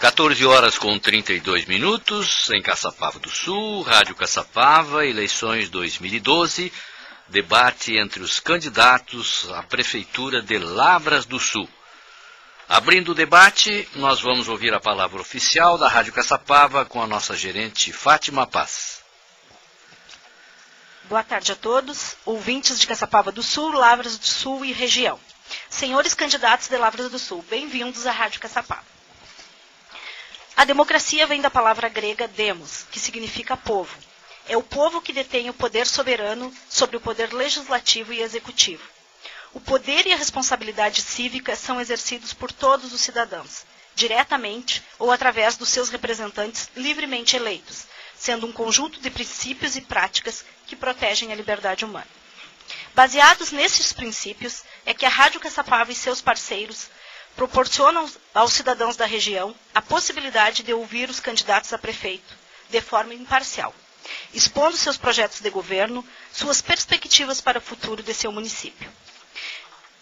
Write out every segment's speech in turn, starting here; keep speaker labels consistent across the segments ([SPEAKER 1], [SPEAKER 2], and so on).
[SPEAKER 1] 14 horas com 32 minutos, em Caçapava do Sul, Rádio Caçapava, eleições 2012, debate entre os candidatos à Prefeitura de Lavras do Sul. Abrindo o debate, nós vamos ouvir a palavra oficial da Rádio Caçapava com a nossa gerente Fátima Paz.
[SPEAKER 2] Boa tarde a todos, ouvintes de Caçapava do Sul, Lavras do Sul e região. Senhores candidatos de Lavras do Sul, bem-vindos à Rádio Caçapava. A democracia vem da palavra grega demos, que significa povo. É o povo que detém o poder soberano sobre o poder legislativo e executivo. O poder e a responsabilidade cívica são exercidos por todos os cidadãos, diretamente ou através dos seus representantes livremente eleitos, sendo um conjunto de princípios e práticas que protegem a liberdade humana. Baseados nesses princípios, é que a Rádio Caçapava e seus parceiros proporcionam aos cidadãos da região a possibilidade de ouvir os candidatos a prefeito de forma imparcial, expondo seus projetos de governo, suas perspectivas para o futuro de seu município.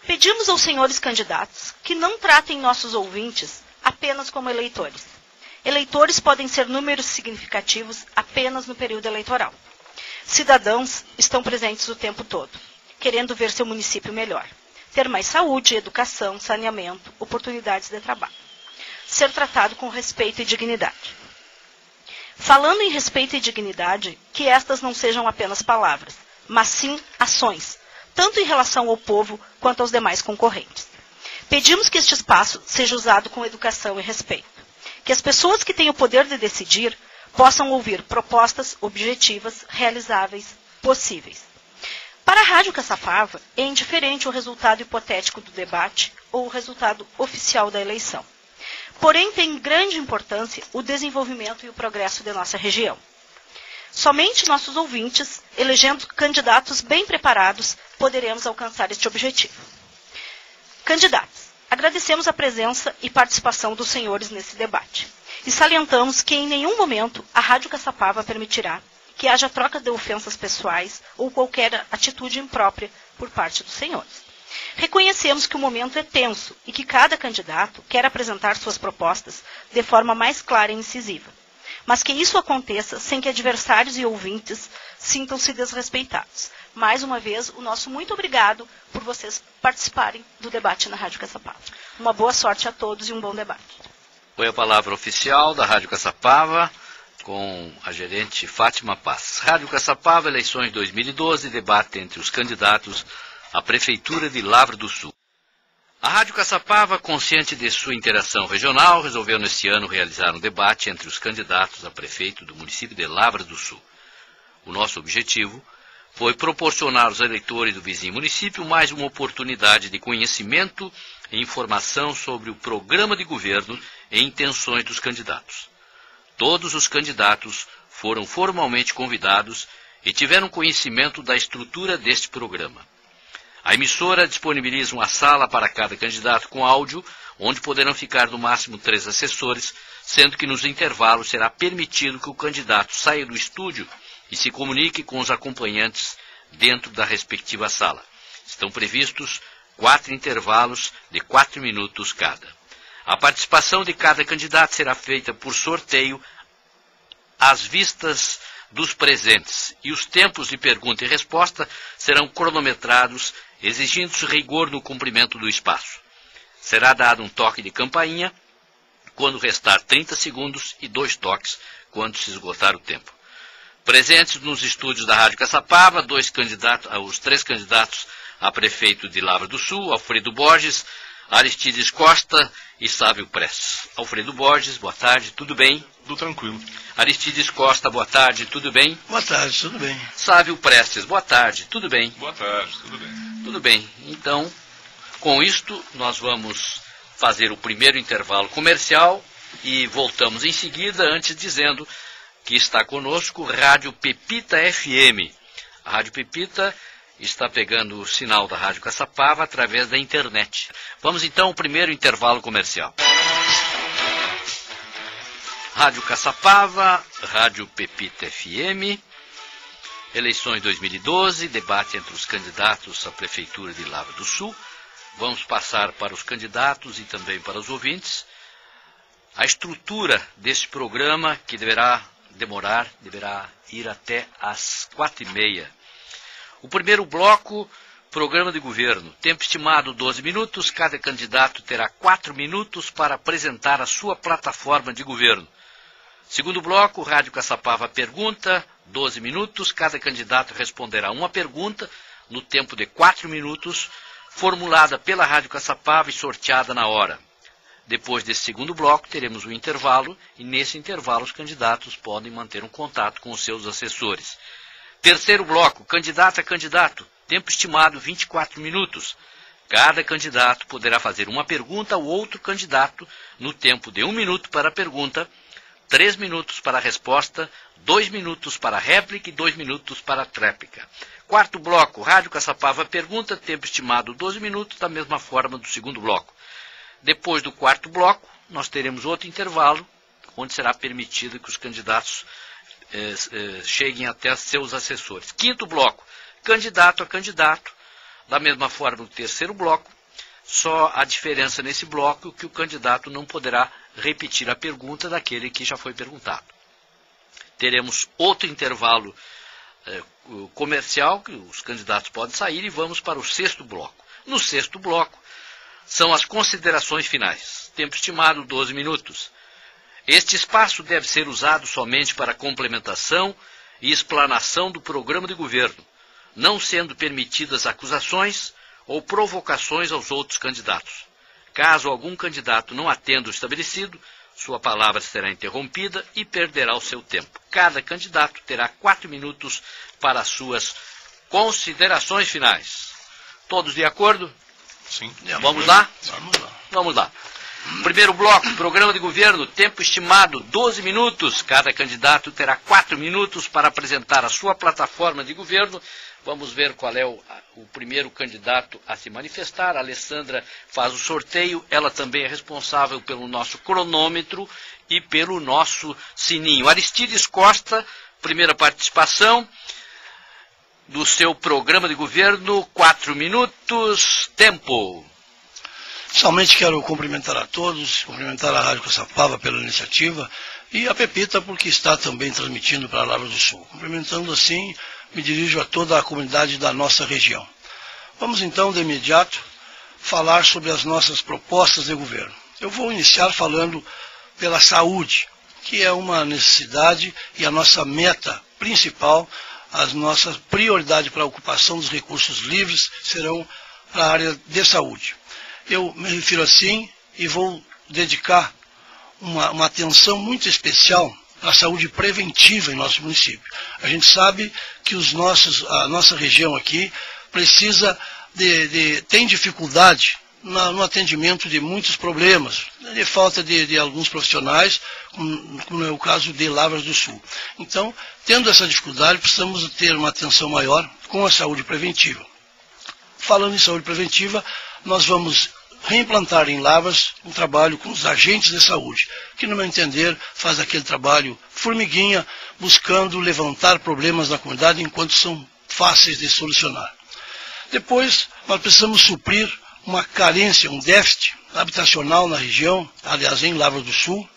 [SPEAKER 2] Pedimos aos senhores candidatos que não tratem nossos ouvintes apenas como eleitores. Eleitores podem ser números significativos apenas no período eleitoral. Cidadãos estão presentes o tempo todo, querendo ver seu município melhor. Ter mais saúde, educação, saneamento, oportunidades de trabalho. Ser tratado com respeito e dignidade. Falando em respeito e dignidade, que estas não sejam apenas palavras, mas sim ações, tanto em relação ao povo quanto aos demais concorrentes. Pedimos que este espaço seja usado com educação e respeito. Que as pessoas que têm o poder de decidir possam ouvir propostas objetivas, realizáveis, possíveis. Para a Rádio Caçapava, é indiferente o resultado hipotético do debate ou o resultado oficial da eleição. Porém, tem grande importância o desenvolvimento e o progresso de nossa região. Somente nossos ouvintes, elegendo candidatos bem preparados, poderemos alcançar este objetivo. Candidatos, agradecemos a presença e participação dos senhores nesse debate. E salientamos que em nenhum momento a Rádio Caçapava permitirá que haja troca de ofensas pessoais ou qualquer atitude imprópria por parte dos senhores. Reconhecemos que o momento é tenso e que cada candidato quer apresentar suas propostas de forma mais clara e incisiva, mas que isso aconteça sem que adversários e ouvintes sintam-se desrespeitados. Mais uma vez, o nosso muito obrigado por vocês participarem do debate na Rádio Caçapava. Uma boa sorte a todos e um bom debate.
[SPEAKER 1] Foi a palavra oficial da Rádio Caçapava, com a gerente Fátima Paz. Rádio Caçapava, eleições 2012, debate entre os candidatos à Prefeitura de Lavras do Sul. A Rádio Caçapava, consciente de sua interação regional, resolveu neste ano realizar um debate entre os candidatos a prefeito do município de Lavras do Sul. O nosso objetivo foi proporcionar aos eleitores do vizinho município mais uma oportunidade de conhecimento e informação sobre o programa de governo e intenções dos candidatos. Todos os candidatos foram formalmente convidados e tiveram conhecimento da estrutura deste programa. A emissora disponibiliza uma sala para cada candidato com áudio, onde poderão ficar no máximo 3 assessores, sendo que nos intervalos será permitido que o candidato saia do estúdio e se comunique com os acompanhantes dentro da respectiva sala. Estão previstos 4 intervalos de 4 minutos cada. A participação de cada candidato será feita por sorteio às vistas dos presentes e os tempos de pergunta e resposta serão cronometrados, exigindo-se rigor no cumprimento do espaço. Será dado um toque de campainha quando restar 30 segundos e 2 toques quando se esgotar o tempo. Presentes nos estúdios da Rádio Caçapava, os 3 candidatos a prefeito de Lavras do Sul, Alfredo Borges, Aristides Costa e Sávio Prestes. Alfredo Borges, boa tarde, tudo bem?
[SPEAKER 3] Tudo tranquilo.
[SPEAKER 1] Aristides Costa, boa tarde, tudo bem?
[SPEAKER 3] Boa tarde, tudo bem.
[SPEAKER 1] Sávio Prestes, boa tarde, tudo bem?
[SPEAKER 3] Boa tarde, tudo bem.
[SPEAKER 1] Tudo bem. Então, com isto, nós vamos fazer o primeiro intervalo comercial e voltamos em seguida, antes dizendo que está conosco Rádio Pepita FM. A Rádio Pepita está pegando o sinal da Rádio Caçapava através da internet. Vamos então ao primeiro intervalo comercial. Rádio Caçapava, Rádio Pepita FM, eleições 2012, debate entre os candidatos à Prefeitura de Lavras do Sul. Vamos passar para os candidatos e também para os ouvintes a estrutura deste programa, que deverá ir até às 4h30. O primeiro bloco, programa de governo. Tempo estimado 12 minutos. Cada candidato terá 4 minutos para apresentar a sua plataforma de governo. Segundo bloco, Rádio Caçapava pergunta, 12 minutos. Cada candidato responderá uma pergunta no tempo de 4 minutos, formulada pela Rádio Caçapava e sorteada na hora. Depois desse segundo bloco, teremos um intervalo, e nesse intervalo os candidatos podem manter um contato com os seus assessores. Terceiro bloco, candidato a candidato, tempo estimado 24 minutos. Cada candidato poderá fazer uma pergunta ao outro candidato no tempo de 1 minuto para a pergunta, 3 minutos para a resposta, 2 minutos para a réplica e 2 minutos para a tréplica. Quarto bloco, Rádio Caçapava pergunta, tempo estimado 12 minutos, da mesma forma do segundo bloco. Depois do quarto bloco, nós teremos outro intervalo, onde será permitido que os candidatos cheguem até seus assessores. Quinto bloco, candidato a candidato, da mesma forma do terceiro bloco, só a diferença nesse bloco é que o candidato não poderá repetir a pergunta daquele que já foi perguntado. Teremos outro intervalo comercial, que os candidatos podem sair, e vamos para o sexto bloco. No sexto bloco, são as considerações finais. Tempo estimado 12 minutos. Este espaço deve ser usado somente para complementação e explanação do programa de governo, não sendo permitidas acusações ou provocações aos outros candidatos. Caso algum candidato não atenda o estabelecido, sua palavra será interrompida e perderá o seu tempo. Cada candidato terá 4 minutos para as suas considerações finais. Todos de acordo?
[SPEAKER 3] Sim.
[SPEAKER 1] Vamos lá?
[SPEAKER 3] Vamos lá.
[SPEAKER 1] Vamos lá. Primeiro bloco, programa de governo, tempo estimado 12 minutos. Cada candidato terá 4 minutos para apresentar a sua plataforma de governo. Vamos ver qual é o primeiro candidato a se manifestar. A Alessandra faz o sorteio, ela também é responsável pelo nosso cronômetro e pelo nosso sininho. Aristides Costa, primeira participação do seu programa de governo, 4 minutos, tempo.
[SPEAKER 4] Somente quero cumprimentar a todos, cumprimentar a Rádio Caçapava pela iniciativa e a Pepita porque está também transmitindo para Lavras do Sul. Cumprimentando assim, me dirijo a toda a comunidade da nossa região. Vamos então, de imediato, falar sobre as nossas propostas de governo. Eu vou iniciar falando pela saúde, que é uma necessidade e a nossa meta principal, a nossa prioridade para a ocupação dos recursos livres serão para a área de saúde. Eu me refiro assim e vou dedicar uma atenção muito especial à saúde preventiva em nosso município. A gente sabe que a nossa região aqui precisa tem dificuldade no atendimento de muitos problemas, de falta de alguns profissionais, como é o caso de Lavras do Sul. Então, tendo essa dificuldade, precisamos ter uma atenção maior com a saúde preventiva. Falando em saúde preventiva, nós vamos reimplantar em Lavras um trabalho com os agentes de saúde, que, no meu entender, faz aquele trabalho formiguinha, buscando levantar problemas na comunidade enquanto são fáceis de solucionar. Depois, nós precisamos suprir uma carência, um déficit habitacional na região, aliás, em Lavras do Sul.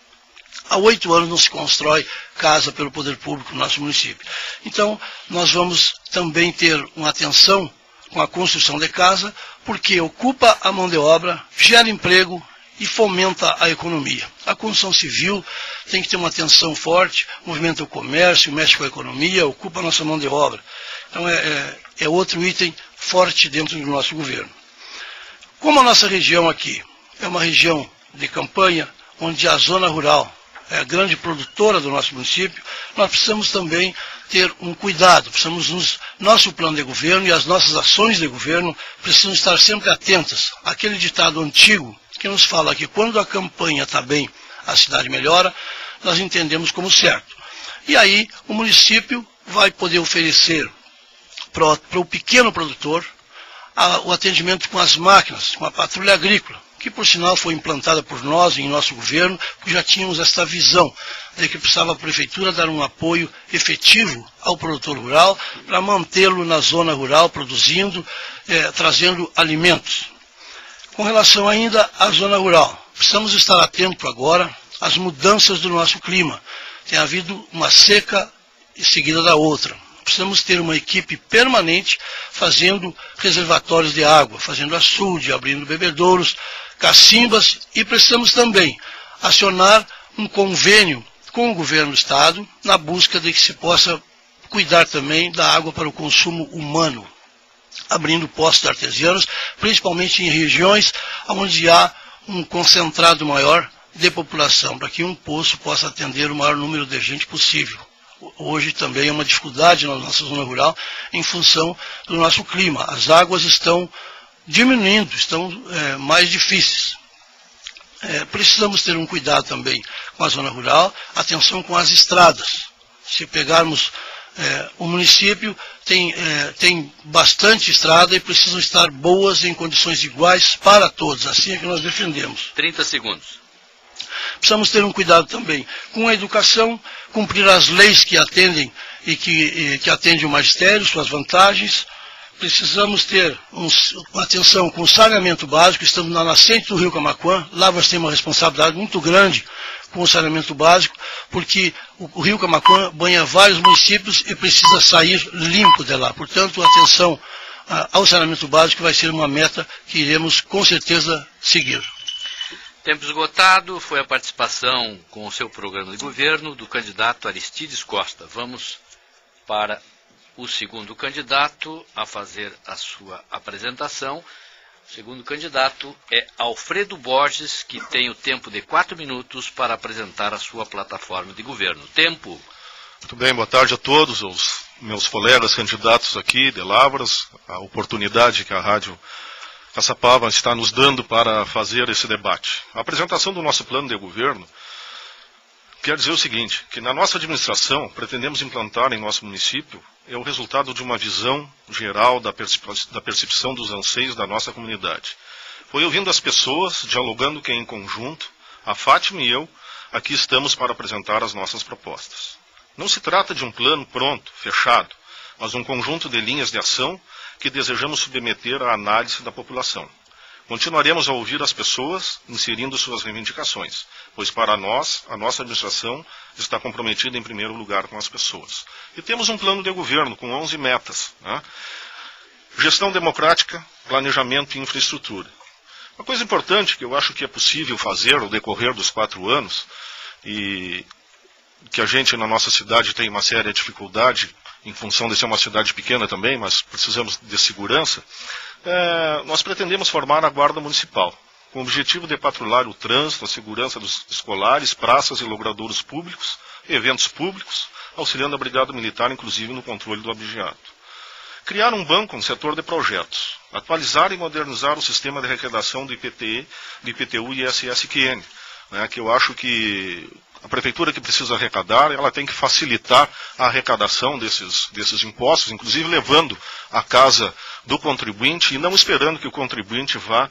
[SPEAKER 4] Há 8 anos não se constrói casa pelo poder público no nosso município. Então, nós vamos também ter uma atenção com a construção de casa, porque ocupa a mão de obra, gera emprego e fomenta a economia. A construção civil tem que ter uma atenção forte, movimenta o comércio, mexe com a economia, ocupa a nossa mão de obra. Então é outro item forte dentro do nosso governo. Como a nossa região aqui é uma região de campanha, onde a zona rural é a grande produtora do nosso município, nós precisamos também ter um cuidado, nosso plano de governo e as nossas ações de governo precisam estar sempre atentas àquele ditado antigo que nos fala que quando a campanha está bem, a cidade melhora, nós entendemos como certo. E aí o município vai poder oferecer para o pequeno produtor o atendimento com as máquinas, com a patrulha agrícola, que por sinal foi implantada por nós em nosso governo, porque já tínhamos esta visão de que precisava a prefeitura dar um apoio efetivo ao produtor rural para mantê-lo na zona rural produzindo, trazendo alimentos. Com relação ainda à zona rural, precisamos estar atentos agora as mudanças do nosso clima. Tem havido uma seca seguida da outra. Precisamos ter uma equipe permanente fazendo reservatórios de água, fazendo açude, abrindo bebedouros, cacimbas, e precisamos também acionar um convênio com o governo do Estado na busca de que se possa cuidar também da água para o consumo humano, abrindo poços artesianos, principalmente em regiões onde há um concentrado maior de população, para que um poço possa atender o maior número de gente possível. Hoje também é uma dificuldade na nossa zona rural em função do nosso clima. As águas estão diminuindo, estão mais difíceis. Precisamos ter um cuidado também com a zona rural, atenção com as estradas. Se pegarmos o município, tem bastante estrada e precisam estar boas em condições iguais para todos, assim é que nós defendemos.
[SPEAKER 1] 30 segundos.
[SPEAKER 4] Precisamos ter um cuidado também com a educação, cumprir as leis que atendem e que atendem o magistério, suas vantagens. Precisamos ter uma atenção com o saneamento básico. Estamos na nascente do rio Camaquã, lá nós temos uma responsabilidade muito grande com o saneamento básico, porque o rio Camaquã banha vários municípios e precisa sair limpo de lá. Portanto, atenção ao saneamento básico vai ser uma meta que iremos com certeza seguir.
[SPEAKER 1] Tempo esgotado, foi a participação com o seu programa de governo do candidato Aristides Costa. Vamos para o segundo candidato a fazer a sua apresentação. O segundo candidato é Alfredo Borges, que tem o tempo de 4 minutos para apresentar a sua plataforma de governo. Tempo.
[SPEAKER 3] Muito bem, boa tarde a todos os meus colegas candidatos aqui de Lavras, a oportunidade que a Rádio Caçapava está nos dando para fazer esse debate. A apresentação do nosso plano de governo quer dizer o seguinte, que na nossa administração pretendemos implantar em nosso município é o resultado de uma visão geral da percepção dos anseios da nossa comunidade. Foi ouvindo as pessoas, dialogando que em conjunto, a Fátima e eu, aqui estamos para apresentar as nossas propostas. Não se trata de um plano pronto, fechado, mas um conjunto de linhas de ação que desejamos submeter à análise da população. Continuaremos a ouvir as pessoas, inserindo suas reivindicações, pois para nós, a nossa administração está comprometida em primeiro lugar com as pessoas. E temos um plano de governo com 11 metas. Né? Gestão democrática, planejamento e infraestrutura. Uma coisa importante que eu acho que é possível fazer ao decorrer dos 4 anos, e que a gente na nossa cidade tem uma séria dificuldade, em função de ser uma cidade pequena também, mas precisamos de segurança, nós pretendemos formar a Guarda Municipal, com o objetivo de patrulhar o trânsito, a segurança dos escolares, praças e logradouros públicos, eventos públicos, auxiliando a Brigada Militar, inclusive no controle do abigeado. Criar um banco no setor de projetos, atualizar e modernizar o sistema de arrecadação do IPTU e ISSQN, que eu acho que a prefeitura que precisa arrecadar, ela tem que facilitar a arrecadação desses impostos, inclusive levando à casa do contribuinte e não esperando que o contribuinte vá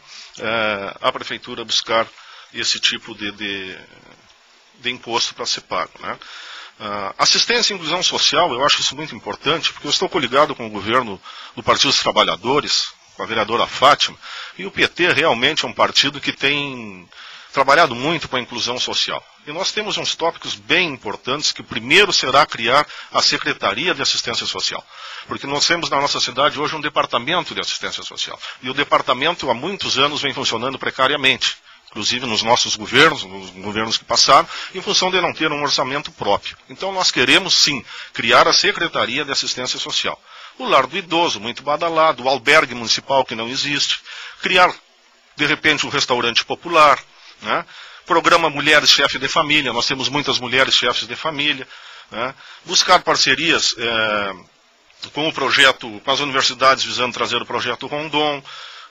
[SPEAKER 3] à prefeitura buscar esse tipo de imposto para ser pago. Né? Assistência e inclusão social, eu acho isso muito importante, porque eu estou coligado com o governo do Partido dos Trabalhadores, com a vereadora Fátima, e o PT realmente é um partido que tem trabalhado muito com a inclusão social. E nós temos uns tópicos bem importantes, que o primeiro será criar a Secretaria de Assistência Social. Porque nós temos na nossa cidade hoje um departamento de assistência social. E o departamento há muitos anos vem funcionando precariamente. Inclusive nos nossos governos, nos governos que passaram, em função de não ter um orçamento próprio. Então nós queremos sim criar a Secretaria de Assistência Social. O lar do idoso, muito badalado, o albergue municipal que não existe, criar de repente um restaurante popular, né? Programa Mulheres Chefe de Família, nós temos muitas mulheres chefes de família, né? Buscar parcerias com o projeto, com as universidades visando trazer o projeto Rondon,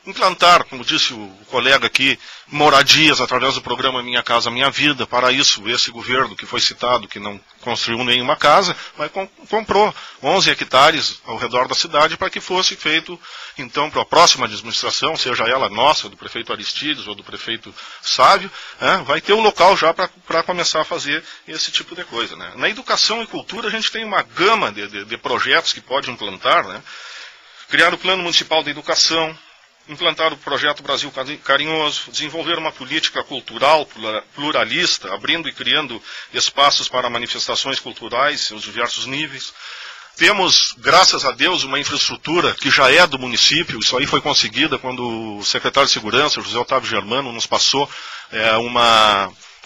[SPEAKER 3] implantar, como disse o colega aqui, moradias através do programa Minha Casa Minha Vida. Para isso, esse governo que foi citado, que não construiu nenhuma casa, mas comprou 11 hectares ao redor da cidade para que fosse feito, então, para a próxima administração, seja ela nossa, do prefeito Aristides ou do prefeito Sávio, vai ter um local já para começar a fazer esse tipo de coisa. Né? Na educação e cultura, a gente tem uma gama de projetos que pode implantar, né? Criar o Plano Municipal de Educação, implantar o projeto Brasil Carinhoso, desenvolver uma política cultural pluralista, abrindo e criando espaços para manifestações culturais em diversos níveis. Temos, graças a Deus, uma infraestrutura que já é do município. Isso aí foi conseguida quando o secretário de Segurança, José Otávio Germano, nos passou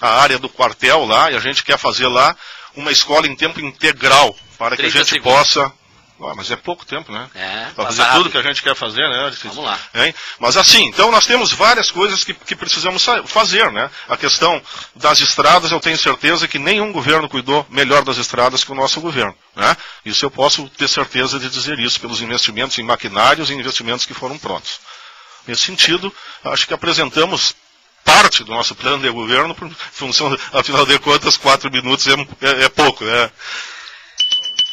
[SPEAKER 3] a área do quartel lá, e a gente quer fazer lá uma escola em tempo integral, para que a gente possa... mas é pouco tempo, né? Para fazer tudo que a gente quer fazer, né?
[SPEAKER 1] Vamos lá.
[SPEAKER 3] Mas assim, então nós temos várias coisas que precisamos fazer, né? A questão das estradas, eu tenho certeza que nenhum governo cuidou melhor das estradas que o nosso governo, né? Isso eu posso ter certeza de dizer isso, pelos investimentos em maquinários e investimentos que foram prontos. Nesse sentido, acho que apresentamos parte do nosso plano de governo, por função, afinal de contas, 4 minutos é pouco, né?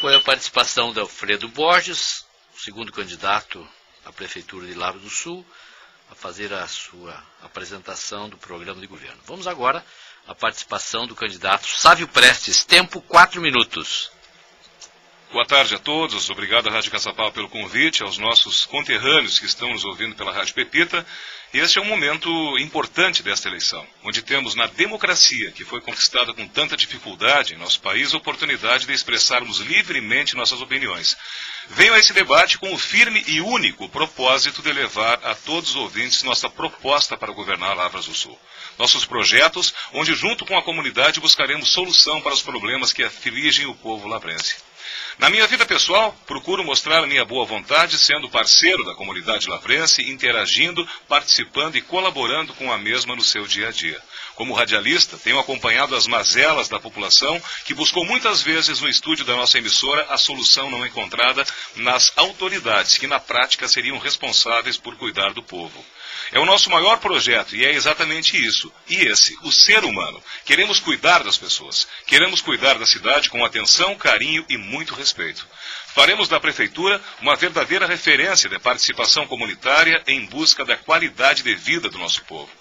[SPEAKER 1] Foi a participação de Alfredo Borges, o segundo candidato à Prefeitura de Lavras do Sul, a fazer a sua apresentação do programa de governo. Vamos agora à participação do candidato Sávio Prestes. Tempo 4 minutos.
[SPEAKER 5] Boa tarde a todos. Obrigado à Rádio Caçapava pelo convite, aos nossos conterrâneos que estão nos ouvindo pela Rádio Pepita. Este é um momento importante desta eleição, onde temos na democracia, que foi conquistada com tanta dificuldade em nosso país, a oportunidade de expressarmos livremente nossas opiniões. Venho a esse debate com o firme e único propósito de levar a todos os ouvintes nossa proposta para governar Lavras do Sul. Nossos projetos, onde junto com a comunidade buscaremos solução para os problemas que afligem o povo lavrense. Na minha vida pessoal, procuro mostrar a minha boa vontade, sendo parceiro da comunidade lavrense, interagindo, participando e colaborando com a mesma no seu dia a dia. Como radialista, tenho acompanhado as mazelas da população, que buscou muitas vezes no estúdio da nossa emissora a solução não encontrada nas autoridades, que na prática seriam responsáveis por cuidar do povo. É o nosso maior projeto e é exatamente isso. E esse, o ser humano. Queremos cuidar das pessoas. Queremos cuidar da cidade com atenção, carinho e muito respeito. Faremos da Prefeitura uma verdadeira referência de participação comunitária em busca da qualidade de vida do nosso povo.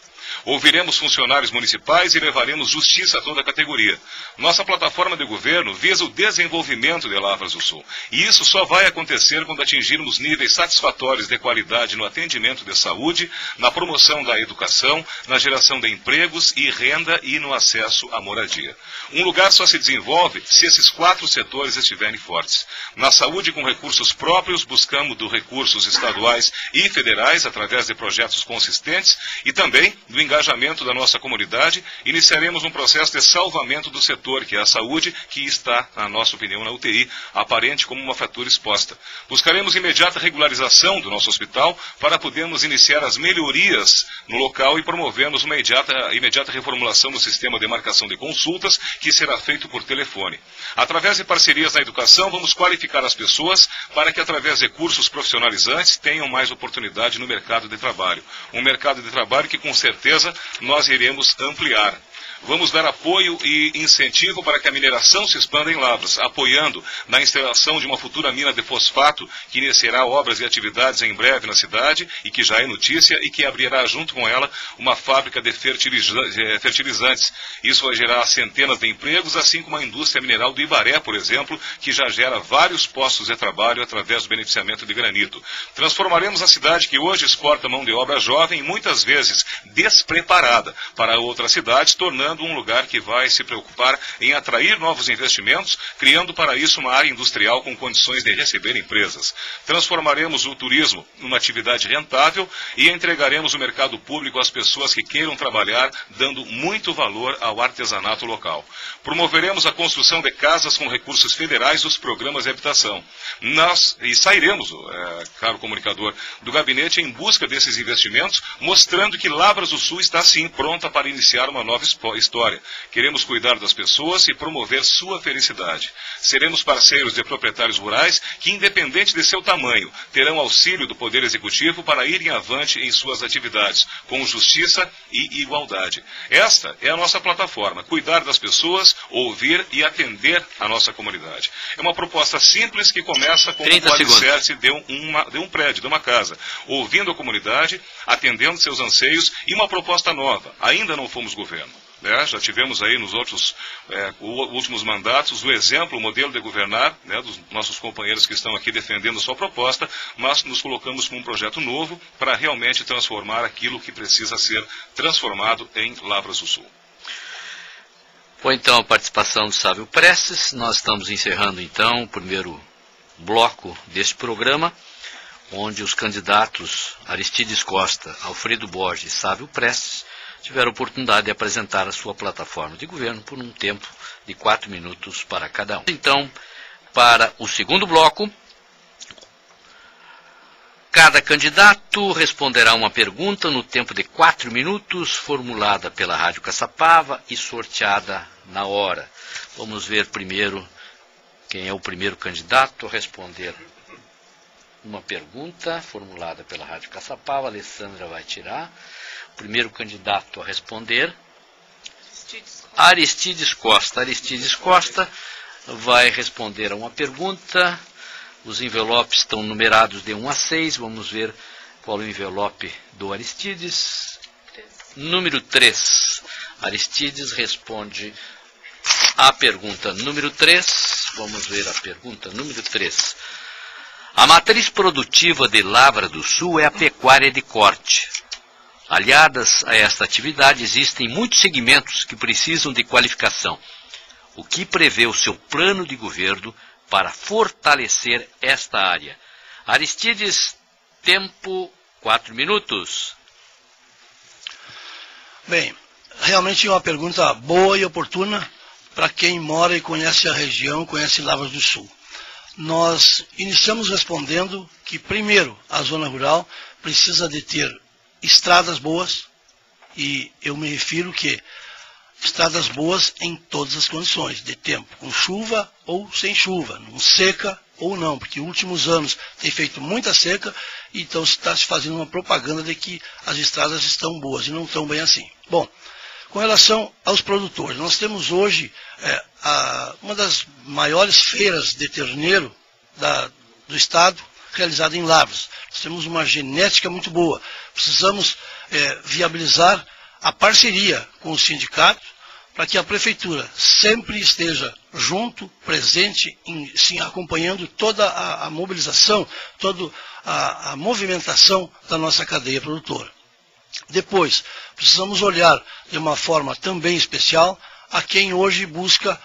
[SPEAKER 5] Ouviremos funcionários municipais e levaremos justiça a toda a categoria. Nossa plataforma de governo visa o desenvolvimento de Lavras do Sul. E isso só vai acontecer quando atingirmos níveis satisfatórios de qualidade no atendimento de saúde, na promoção da educação, na geração de empregos e renda e no acesso à moradia. Um lugar só se desenvolve se esses 4 setores estiverem fortes. Na saúde, com recursos próprios, buscamos dos recursos estaduais e federais através de projetos consistentes e também do engajamento da nossa comunidade, iniciaremos um processo de salvamento do setor, que é a saúde, que está, na nossa opinião, na UTI, aparente como uma fratura exposta. Buscaremos imediata regularização do nosso hospital para podermos iniciar as melhorias no local e promovemos uma imediata reformulação do sistema de marcação de consultas, que será feito por telefone. Através de parcerias na educação, vamos qualificar as pessoas para que, através de cursos profissionalizantes, tenham mais oportunidade no mercado de trabalho. Um mercado de trabalho que, com certeza, nós iremos ampliar. Vamos dar apoio e incentivo para que a mineração se expanda em Lavras, apoiando na instalação de uma futura mina de fosfato, que iniciará obras e atividades em breve na cidade, e que já é notícia, e que abrirá junto com ela uma fábrica de fertilizantes. Isso vai gerar centenas de empregos, assim como a indústria mineral do Ibaré, por exemplo, que já gera vários postos de trabalho através do beneficiamento de granito. Transformaremos a cidade, que hoje exporta mão de obra jovem, muitas vezes despreparada, para outras cidades, tornando um lugar que vai se preocupar em atrair novos investimentos, criando para isso uma área industrial com condições de receber empresas. Transformaremos o turismo numa atividade rentável e entregaremos o mercado público às pessoas que queiram trabalhar, dando muito valor ao artesanato local. Promoveremos a construção de casas com recursos federais dos programas de habitação. Sairemos, caro comunicador, do gabinete em busca desses investimentos, mostrando que Lavras do Sul está sim pronta para iniciar uma nova história. Queremos cuidar das pessoas e promover sua felicidade. Seremos parceiros de proprietários rurais que, independente de seu tamanho, terão auxílio do Poder Executivo para irem avante em suas atividades, com justiça e igualdade. Esta é a nossa plataforma, cuidar das pessoas, ouvir e atender a nossa comunidade. É uma proposta simples que começa com o alicerce de um prédio, de uma casa, ouvindo a comunidade, atendendo seus anseios, e uma proposta nova. Ainda não fomos governo. né? Já tivemos aí nos outros últimos mandatos o exemplo, o modelo de governar, né, dos nossos companheiros que estão aqui defendendo a sua proposta, mas nos colocamos com um projeto novo para realmente transformar aquilo que precisa ser transformado em Lavras do Sul.
[SPEAKER 1] Foi então a participação do Sávio Prestes. Nós estamos encerrando então o primeiro bloco deste programa, onde os candidatos Aristides Costa, Alfredo Borges e Sávio Prestes tiveram a oportunidade de apresentar a sua plataforma de governo por um tempo de 4 minutos para cada um. Então, para o segundo bloco, cada candidato responderá uma pergunta no tempo de 4 minutos, formulada pela Rádio Caçapava e sorteada na hora. Vamos ver primeiro quem é o primeiro candidato a responder uma pergunta formulada pela Rádio Caçapava. A Alessandra vai tirar. O primeiro candidato a responder, Aristides Costa. Aristides Costa vai responder a uma pergunta. Os envelopes estão numerados de 1 a 6. Vamos ver qual é o envelope do Aristides. Número 3. Aristides responde a pergunta número 3. Vamos ver a pergunta número 3. A matriz produtiva de Lavra do Sul é a pecuária de corte. Aliadas a esta atividade, existem muitos segmentos que precisam de qualificação. O que prevê o seu plano de governo para fortalecer esta área? Aristides, tempo 4 minutos.
[SPEAKER 4] Bem, realmente é uma pergunta boa e oportuna para quem mora e conhece a região, conhece Lavras do Sul. Nós iniciamos respondendo que, primeiro, a zona rural precisa de ter estradas boas, e eu me refiro que estradas boas em todas as condições de tempo, com chuva ou sem chuva, não seca ou não, porque nos últimos anos tem feito muita seca, então está se fazendo uma propaganda de que as estradas estão boas e não estão bem assim. Bom, com relação aos produtores, nós temos hoje uma das maiores feiras de terneiro do estado realizada em Lavras. Nós temos uma genética muito boa. Precisamos viabilizar a parceria com o sindicato para que a prefeitura sempre esteja junto, presente, sim, acompanhando toda a mobilização, toda a movimentação da nossa cadeia produtora. Depois, precisamos olhar de uma forma também especial a quem hoje busca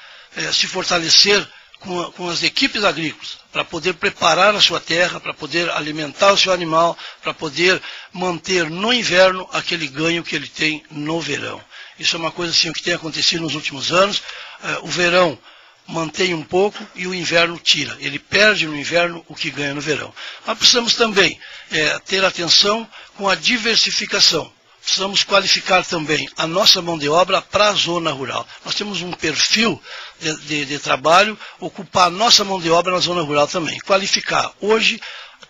[SPEAKER 4] se fortalecer com as equipes agrícolas, para poder preparar a sua terra, para poder alimentar o seu animal, para poder manter no inverno aquele ganho que ele tem no verão. Isso é uma coisa assim que tem acontecido nos últimos anos. O verão mantém um pouco e o inverno tira. Ele perde no inverno o que ganha no verão. Mas precisamos também ter atenção com a diversificação. Precisamos qualificar também a nossa mão de obra para a zona rural. Nós temos um perfil de trabalho, ocupar a nossa mão de obra na zona rural também. Qualificar. Hoje,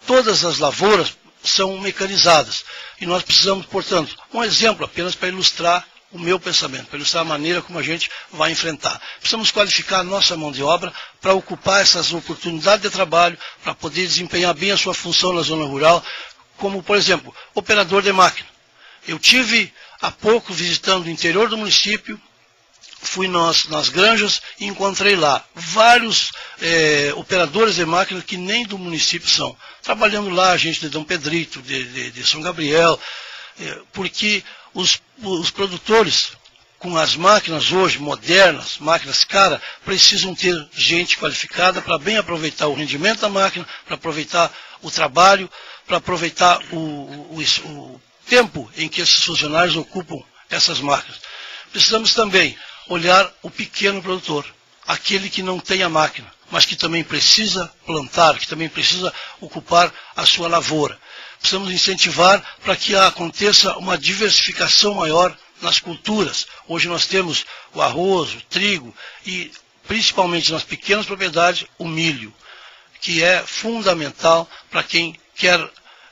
[SPEAKER 4] todas as lavouras são mecanizadas. E nós precisamos, portanto, um exemplo apenas para ilustrar o meu pensamento, para ilustrar a maneira como a gente vai enfrentar. Precisamos qualificar a nossa mão de obra para ocupar essas oportunidades de trabalho, para poder desempenhar bem a sua função na zona rural, como, por exemplo, operador de máquina. Eu tive há pouco visitando o interior do município, fui nas granjas e encontrei lá vários operadores de máquina que nem do município são. Trabalhando lá, gente de Dom Pedrito, de São Gabriel, porque os produtores com as máquinas hoje modernas, máquinas caras, precisam ter gente qualificada para bem aproveitar o rendimento da máquina, para aproveitar o trabalho, para aproveitar o tempo em que esses funcionários ocupam essas máquinas. Precisamos também olhar o pequeno produtor, aquele que não tem a máquina, mas que também precisa plantar, que também precisa ocupar a sua lavoura. Precisamos incentivar para que aconteça uma diversificação maior nas culturas. Hoje nós temos o arroz, o trigo e, principalmente nas pequenas propriedades, o milho, que é fundamental para quem quer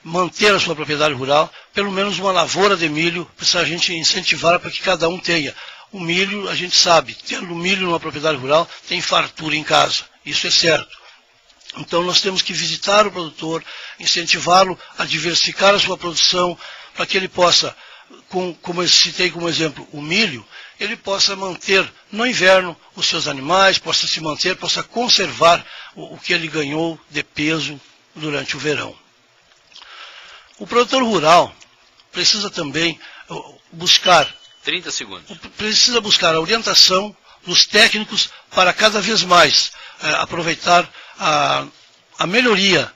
[SPEAKER 4] manter a sua propriedade rural, pelo menos uma lavoura de milho, precisa a gente incentivar para que cada um tenha. O milho, a gente sabe, tendo milho numa propriedade rural, tem fartura em casa, isso é certo. Então nós temos que visitar o produtor, incentivá-lo a diversificar a sua produção, para que ele possa como eu citei como exemplo, o milho, ele possa manter no inverno os seus animais, possa se manter, possa conservar o que ele ganhou de peso durante o verão. O produtor rural precisa também buscar
[SPEAKER 1] 30 segundos.
[SPEAKER 4] Precisa buscar a orientação dos técnicos para cada vez mais aproveitar a melhoria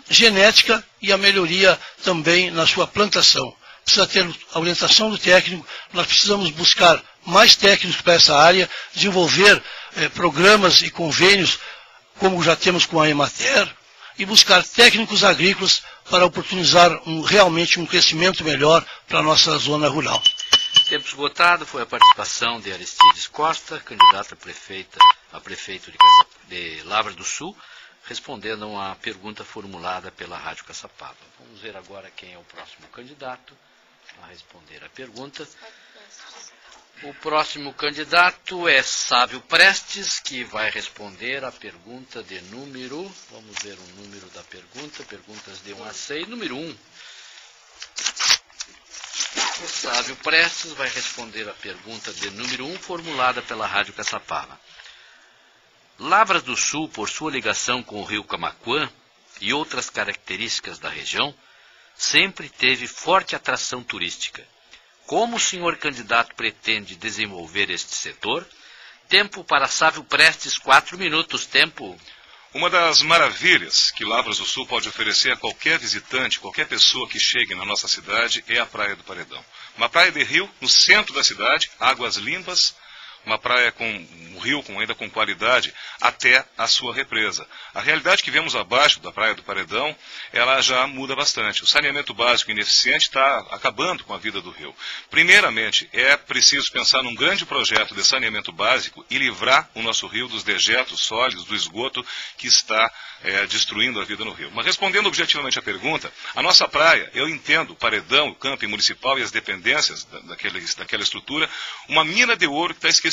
[SPEAKER 4] genética e a melhoria também na sua plantação. Precisa ter a orientação do técnico, nós precisamos buscar mais técnicos para essa área, desenvolver programas e convênios, como já temos com a Emater, e buscar técnicos agrícolas para oportunizar realmente um crescimento melhor para a nossa zona rural.
[SPEAKER 1] Tempo esgotado, foi a participação de Aristides Costa, candidato a prefeito de Lavras do Sul, respondendo a uma pergunta formulada pela Rádio Caçapava. Vamos ver agora quem é o próximo candidato a responder a pergunta. O próximo candidato é Sávio Prestes, que vai responder a pergunta de número... Vamos ver o número da pergunta. Perguntas de 1 a 6. Número 1. O Sávio Prestes vai responder a pergunta de número 1, formulada pela Rádio Caçapava. Lavras do Sul, por sua ligação com o rio Camaquã e outras características da região, sempre teve forte atração turística. Como o senhor candidato pretende desenvolver este setor? Tempo para Sávio Prestes, 4 minutos. Tempo.
[SPEAKER 5] Uma das maravilhas que Lavras do Sul pode oferecer a qualquer visitante, qualquer pessoa que chegue na nossa cidade, é a Praia do Paredão. Uma praia de rio no centro da cidade, águas limpas, uma praia com um rio ainda com qualidade até a sua represa. A realidade que vemos abaixo da Praia do Paredão, ela já muda bastante. O saneamento básico ineficiente está acabando com a vida do rio. Primeiramente, é preciso pensar num grande projeto de saneamento básico e livrar o nosso rio dos dejetos sólidos, do esgoto que está destruindo a vida no rio. Mas respondendo objetivamente à pergunta, a nossa praia, eu entendo o Paredão, o camping municipal e as dependências daquela estrutura, uma mina de ouro que está esquecida.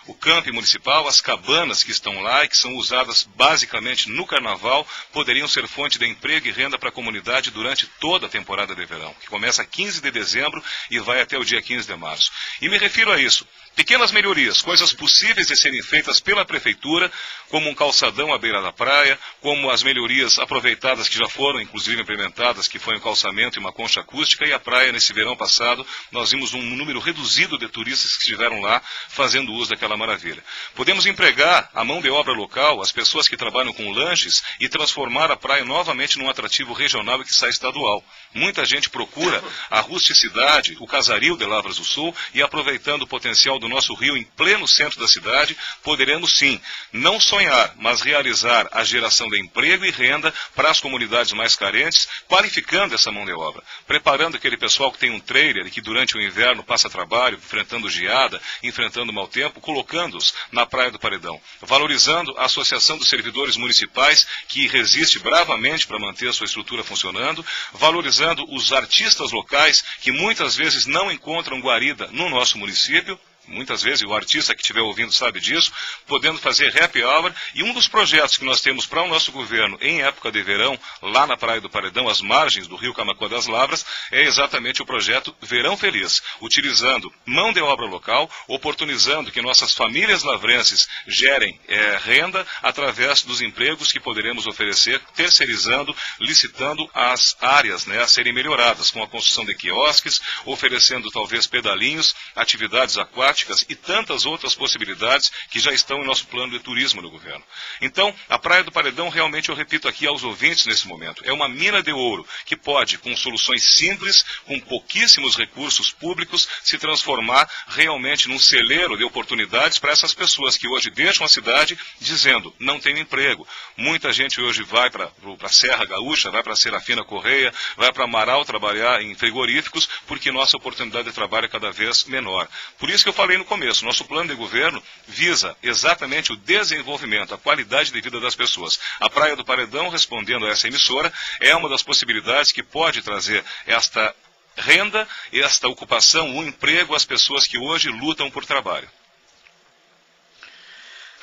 [SPEAKER 5] O camping municipal, as cabanas que estão lá e que são usadas basicamente no carnaval, poderiam ser fonte de emprego e renda para a comunidade durante toda a temporada de verão, que começa 15 de dezembro e vai até o dia 15 de março. E me refiro a isso. Pequenas melhorias, coisas possíveis de serem feitas pela prefeitura, como um calçadão à beira da praia, como as melhorias aproveitadas que já foram, inclusive, implementadas, que foi um calçamento e uma concha acústica, e a praia, nesse verão passado, nós vimos um número reduzido de turistas que estiveram lá fazendo uso daquela maravilha. Podemos empregar a mão de obra local, as pessoas que trabalham com lanches, e transformar a praia novamente num atrativo regional e que sai estadual. Muita gente procura a rusticidade, o casario de Lavras do Sul, e aproveitando o potencial do nosso rio em pleno centro da cidade, poderemos sim, não sonhar, mas realizar a geração de emprego e renda para as comunidades mais carentes, qualificando essa mão de obra, preparando aquele pessoal que tem um trailer e que durante o inverno passa trabalho, enfrentando geada, enfrentando mau tempo, colocando-os na Praia do Paredão, valorizando a Associação dos Servidores Municipais, que resiste bravamente para manter a sua estrutura funcionando, valorizando os artistas locais, que muitas vezes não encontram guarida no nosso município, muitas vezes, o artista que estiver ouvindo sabe disso, podendo fazer happy hour, e um dos projetos que nós temos para o nosso governo em época de verão, lá na Praia do Paredão, às margens do rio Camaquã das Lavras, é exatamente o projeto Verão Feliz, utilizando mão de obra local, oportunizando que nossas famílias lavrenses gerem renda através dos empregos que poderemos oferecer, terceirizando, licitando as áreas a serem melhoradas, com a construção de quiosques, oferecendo talvez pedalinhos, atividades aquáticas, e tantas outras possibilidades que já estão em nosso plano de turismo no governo. Então, a Praia do Paredão, realmente, eu repito aqui aos ouvintes nesse momento, é uma mina de ouro que pode, com soluções simples, com pouquíssimos recursos públicos, se transformar realmente num celeiro de oportunidades para essas pessoas que hoje deixam a cidade dizendo, não tenho emprego. Muita gente hoje vai para a Serra Gaúcha, vai para a Serafina Correia, vai para Amaral trabalhar em frigoríficos, porque nossa oportunidade de trabalho é cada vez menor. Por isso que eu falei no começo, nosso plano de governo visa exatamente o desenvolvimento, a qualidade de vida das pessoas. A Praia do Paredão, respondendo a essa emissora, é uma das possibilidades que pode trazer esta renda, esta ocupação, o emprego às pessoas que hoje lutam por trabalho.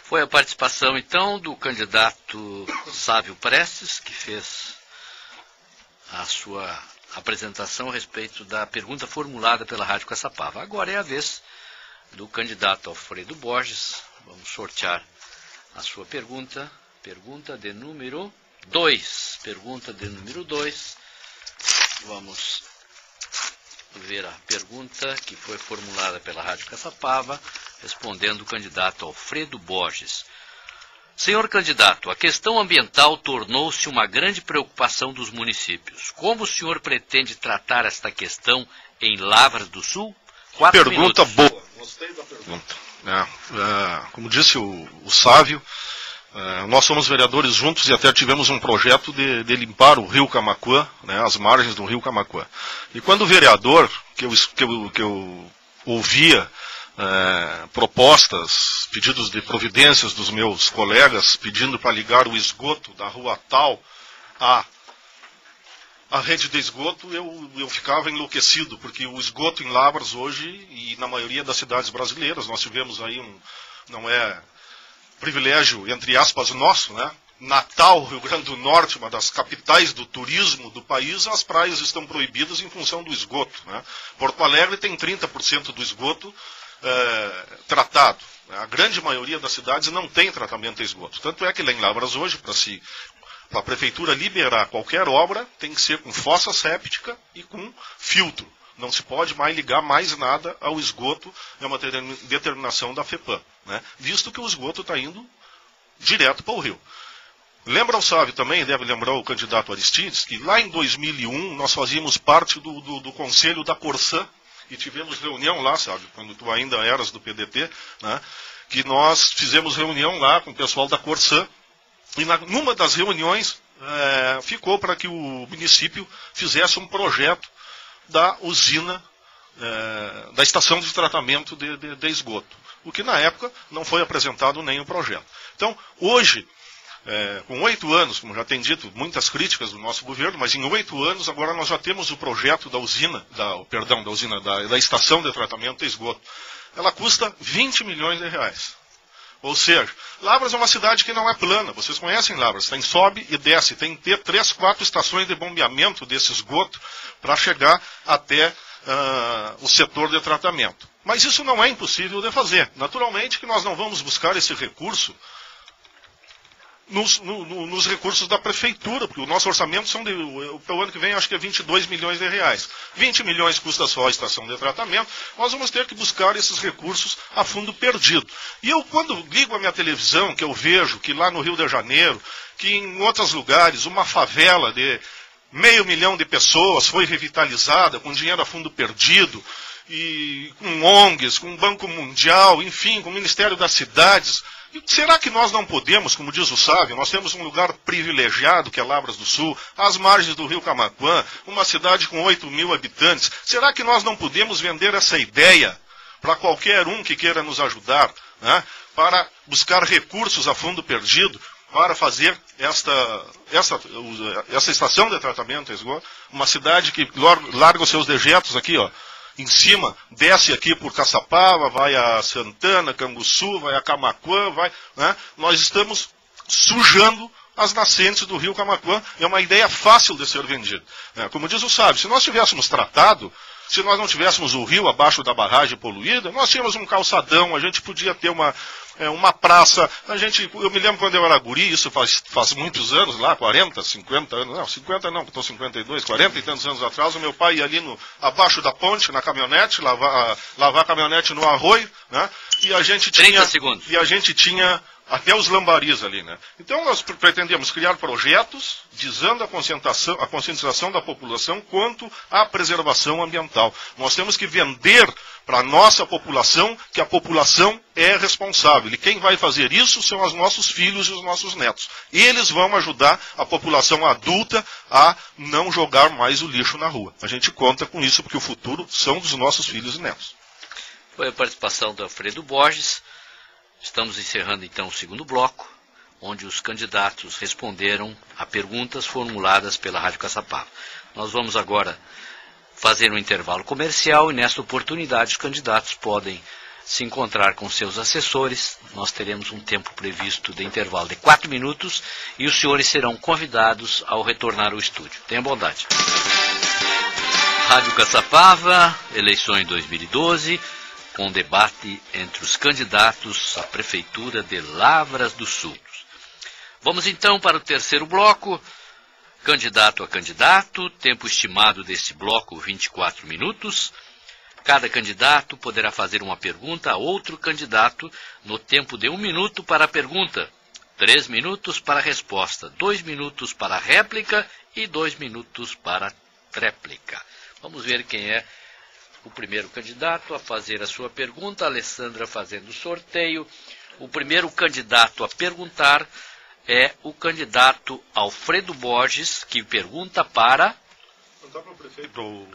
[SPEAKER 1] Foi a participação, então, do candidato Sávio Prestes, que fez a sua apresentação a respeito da pergunta formulada pela Rádio Caçapava. Agora é a vez do candidato Alfredo Borges. Vamos sortear a sua pergunta. Pergunta de número 2. Pergunta de número 2. Vamos ver a pergunta que foi formulada pela Rádio Caçapava, respondendo o candidato Alfredo Borges. Senhor candidato, a questão ambiental tornou-se uma grande preocupação dos municípios. Como o senhor pretende tratar esta questão em Lavras do Sul? 4
[SPEAKER 3] Pergunta
[SPEAKER 1] minutos.
[SPEAKER 3] boa. Gostei da pergunta. Como disse o Sávio, nós somos vereadores juntos e até tivemos um projeto de limpar o rio Camaquã, né, as margens do rio Camaquã. E quando o vereador, que eu ouvia propostas, pedidos de providências dos meus colegas, pedindo para ligar o esgoto da rua tal à rede de esgoto, eu ficava enlouquecido, porque o esgoto em Lavras hoje, e na maioria das cidades brasileiras, nós tivemos aí não é privilégio, entre aspas, nosso, né? Natal, Rio Grande do Norte, uma das capitais do turismo do país, as praias estão proibidas em função do esgoto, né? Porto Alegre tem 30% do esgoto tratado. A grande maioria das cidades não tem tratamento a esgoto. Tanto é que lá em Lavras hoje, para a prefeitura liberar qualquer obra, tem que ser com fossa séptica e com filtro. Não se pode mais ligar mais nada ao esgoto, é uma determinação da FEPAM, né? Visto que o esgoto está indo direto para o rio. Lembra o Sávio também, deve lembrar o candidato Aristides, que lá em 2001 nós fazíamos parte do conselho da Corsã, e tivemos reunião lá, Sávio, quando tu ainda eras do PDT, né? Que nós fizemos reunião lá com o pessoal da Corsã, e numa das reuniões ficou para que o município fizesse um projeto da usina, da estação de tratamento de esgoto. O que na época não foi apresentado nem o projeto. Então, hoje, com 8 anos, como já tem dito, muitas críticas do nosso governo, mas em 8 anos agora nós já temos o projeto da usina, da estação de tratamento de esgoto. Ela custa 20 milhões de reais. Ou seja, Lavras é uma cidade que não é plana. Vocês conhecem Lavras, tem sobe e desce, tem que ter 3, 4 estações de bombeamento desse esgoto para chegar até o setor de tratamento. Mas isso não é impossível de fazer. Naturalmente que nós não vamos buscar esse recurso nos recursos da prefeitura, porque o nosso orçamento para o ano que vem acho que é 22 milhões de reais. 20 milhões custa só a estação de tratamento, nós vamos ter que buscar esses recursos a fundo perdido. E eu, quando ligo a minha televisão, que eu vejo que lá no Rio de Janeiro, que em outros lugares, uma favela de 500 mil de pessoas foi revitalizada com dinheiro a fundo perdido, e com ONGs, com o Banco Mundial, enfim, com o Ministério das Cidades. E será que nós não podemos, como diz o Sávio, nós temos um lugar privilegiado, que é Lavras do Sul, às margens do rio Camaquã, uma cidade com 8 mil habitantes. Será que nós não podemos vender essa ideia para qualquer um que queira nos ajudar, né, para buscar recursos a fundo perdido, para fazer essa estação de tratamento de esgoto, uma cidade que larga os seus dejetos aqui, ó, em cima, desce aqui por Caçapava, vai a Santana, Canguçu, vai a Camaquã, né? Nós estamos sujando as nascentes do rio Camaquã. É uma ideia fácil de ser vendida. Como diz o Sábio, se nós tivéssemos tratado, se nós não tivéssemos o rio abaixo da barragem poluída, nós tínhamos um calçadão, a gente podia ter uma praça. Eu me lembro quando eu era guri, isso faz muitos anos lá, 40, 50 anos, não, 50 não, estou 52, 40 e tantos anos atrás, o meu pai ia ali abaixo da ponte, na caminhonete, lavar a caminhonete no arroio, né? E a gente tinha...
[SPEAKER 1] 30 segundos.
[SPEAKER 3] E a gente tinha até os lambaris ali, né? Então nós pretendemos criar projetos visando a conscientização da população quanto à preservação ambiental. Nós temos que vender para a nossa população que a população é responsável. E quem vai fazer isso são os nossos filhos e os nossos netos. Eles vão ajudar a população adulta a não jogar mais o lixo na rua. A gente conta com isso porque o futuro são dos nossos filhos e netos.
[SPEAKER 1] Foi a participação do Alfredo Borges. Estamos encerrando então o segundo bloco, onde os candidatos responderam a perguntas formuladas pela Rádio Caçapava. Nós vamos agora fazer um intervalo comercial e nesta oportunidade os candidatos podem se encontrar com seus assessores. Nós teremos um tempo previsto de intervalo de 4 minutos e os senhores serão convidados ao retornar ao estúdio. Tenha bondade. Rádio Caçapava, eleições 2012, com debate entre os candidatos à Prefeitura de Lavras do Sul. Vamos então para o terceiro bloco, candidato a candidato, tempo estimado deste bloco 24 minutos. Cada candidato poderá fazer uma pergunta a outro candidato no tempo de 1 minuto para a pergunta, 3 minutos para a resposta, 2 minutos para a réplica e 2 minutos para a tréplica. Vamos ver quem é o primeiro candidato a fazer a sua pergunta. A Alessandra fazendo o sorteio. O primeiro candidato a perguntar é o candidato Alfredo Borges, que pergunta para...
[SPEAKER 3] Perguntar para o prefeito, o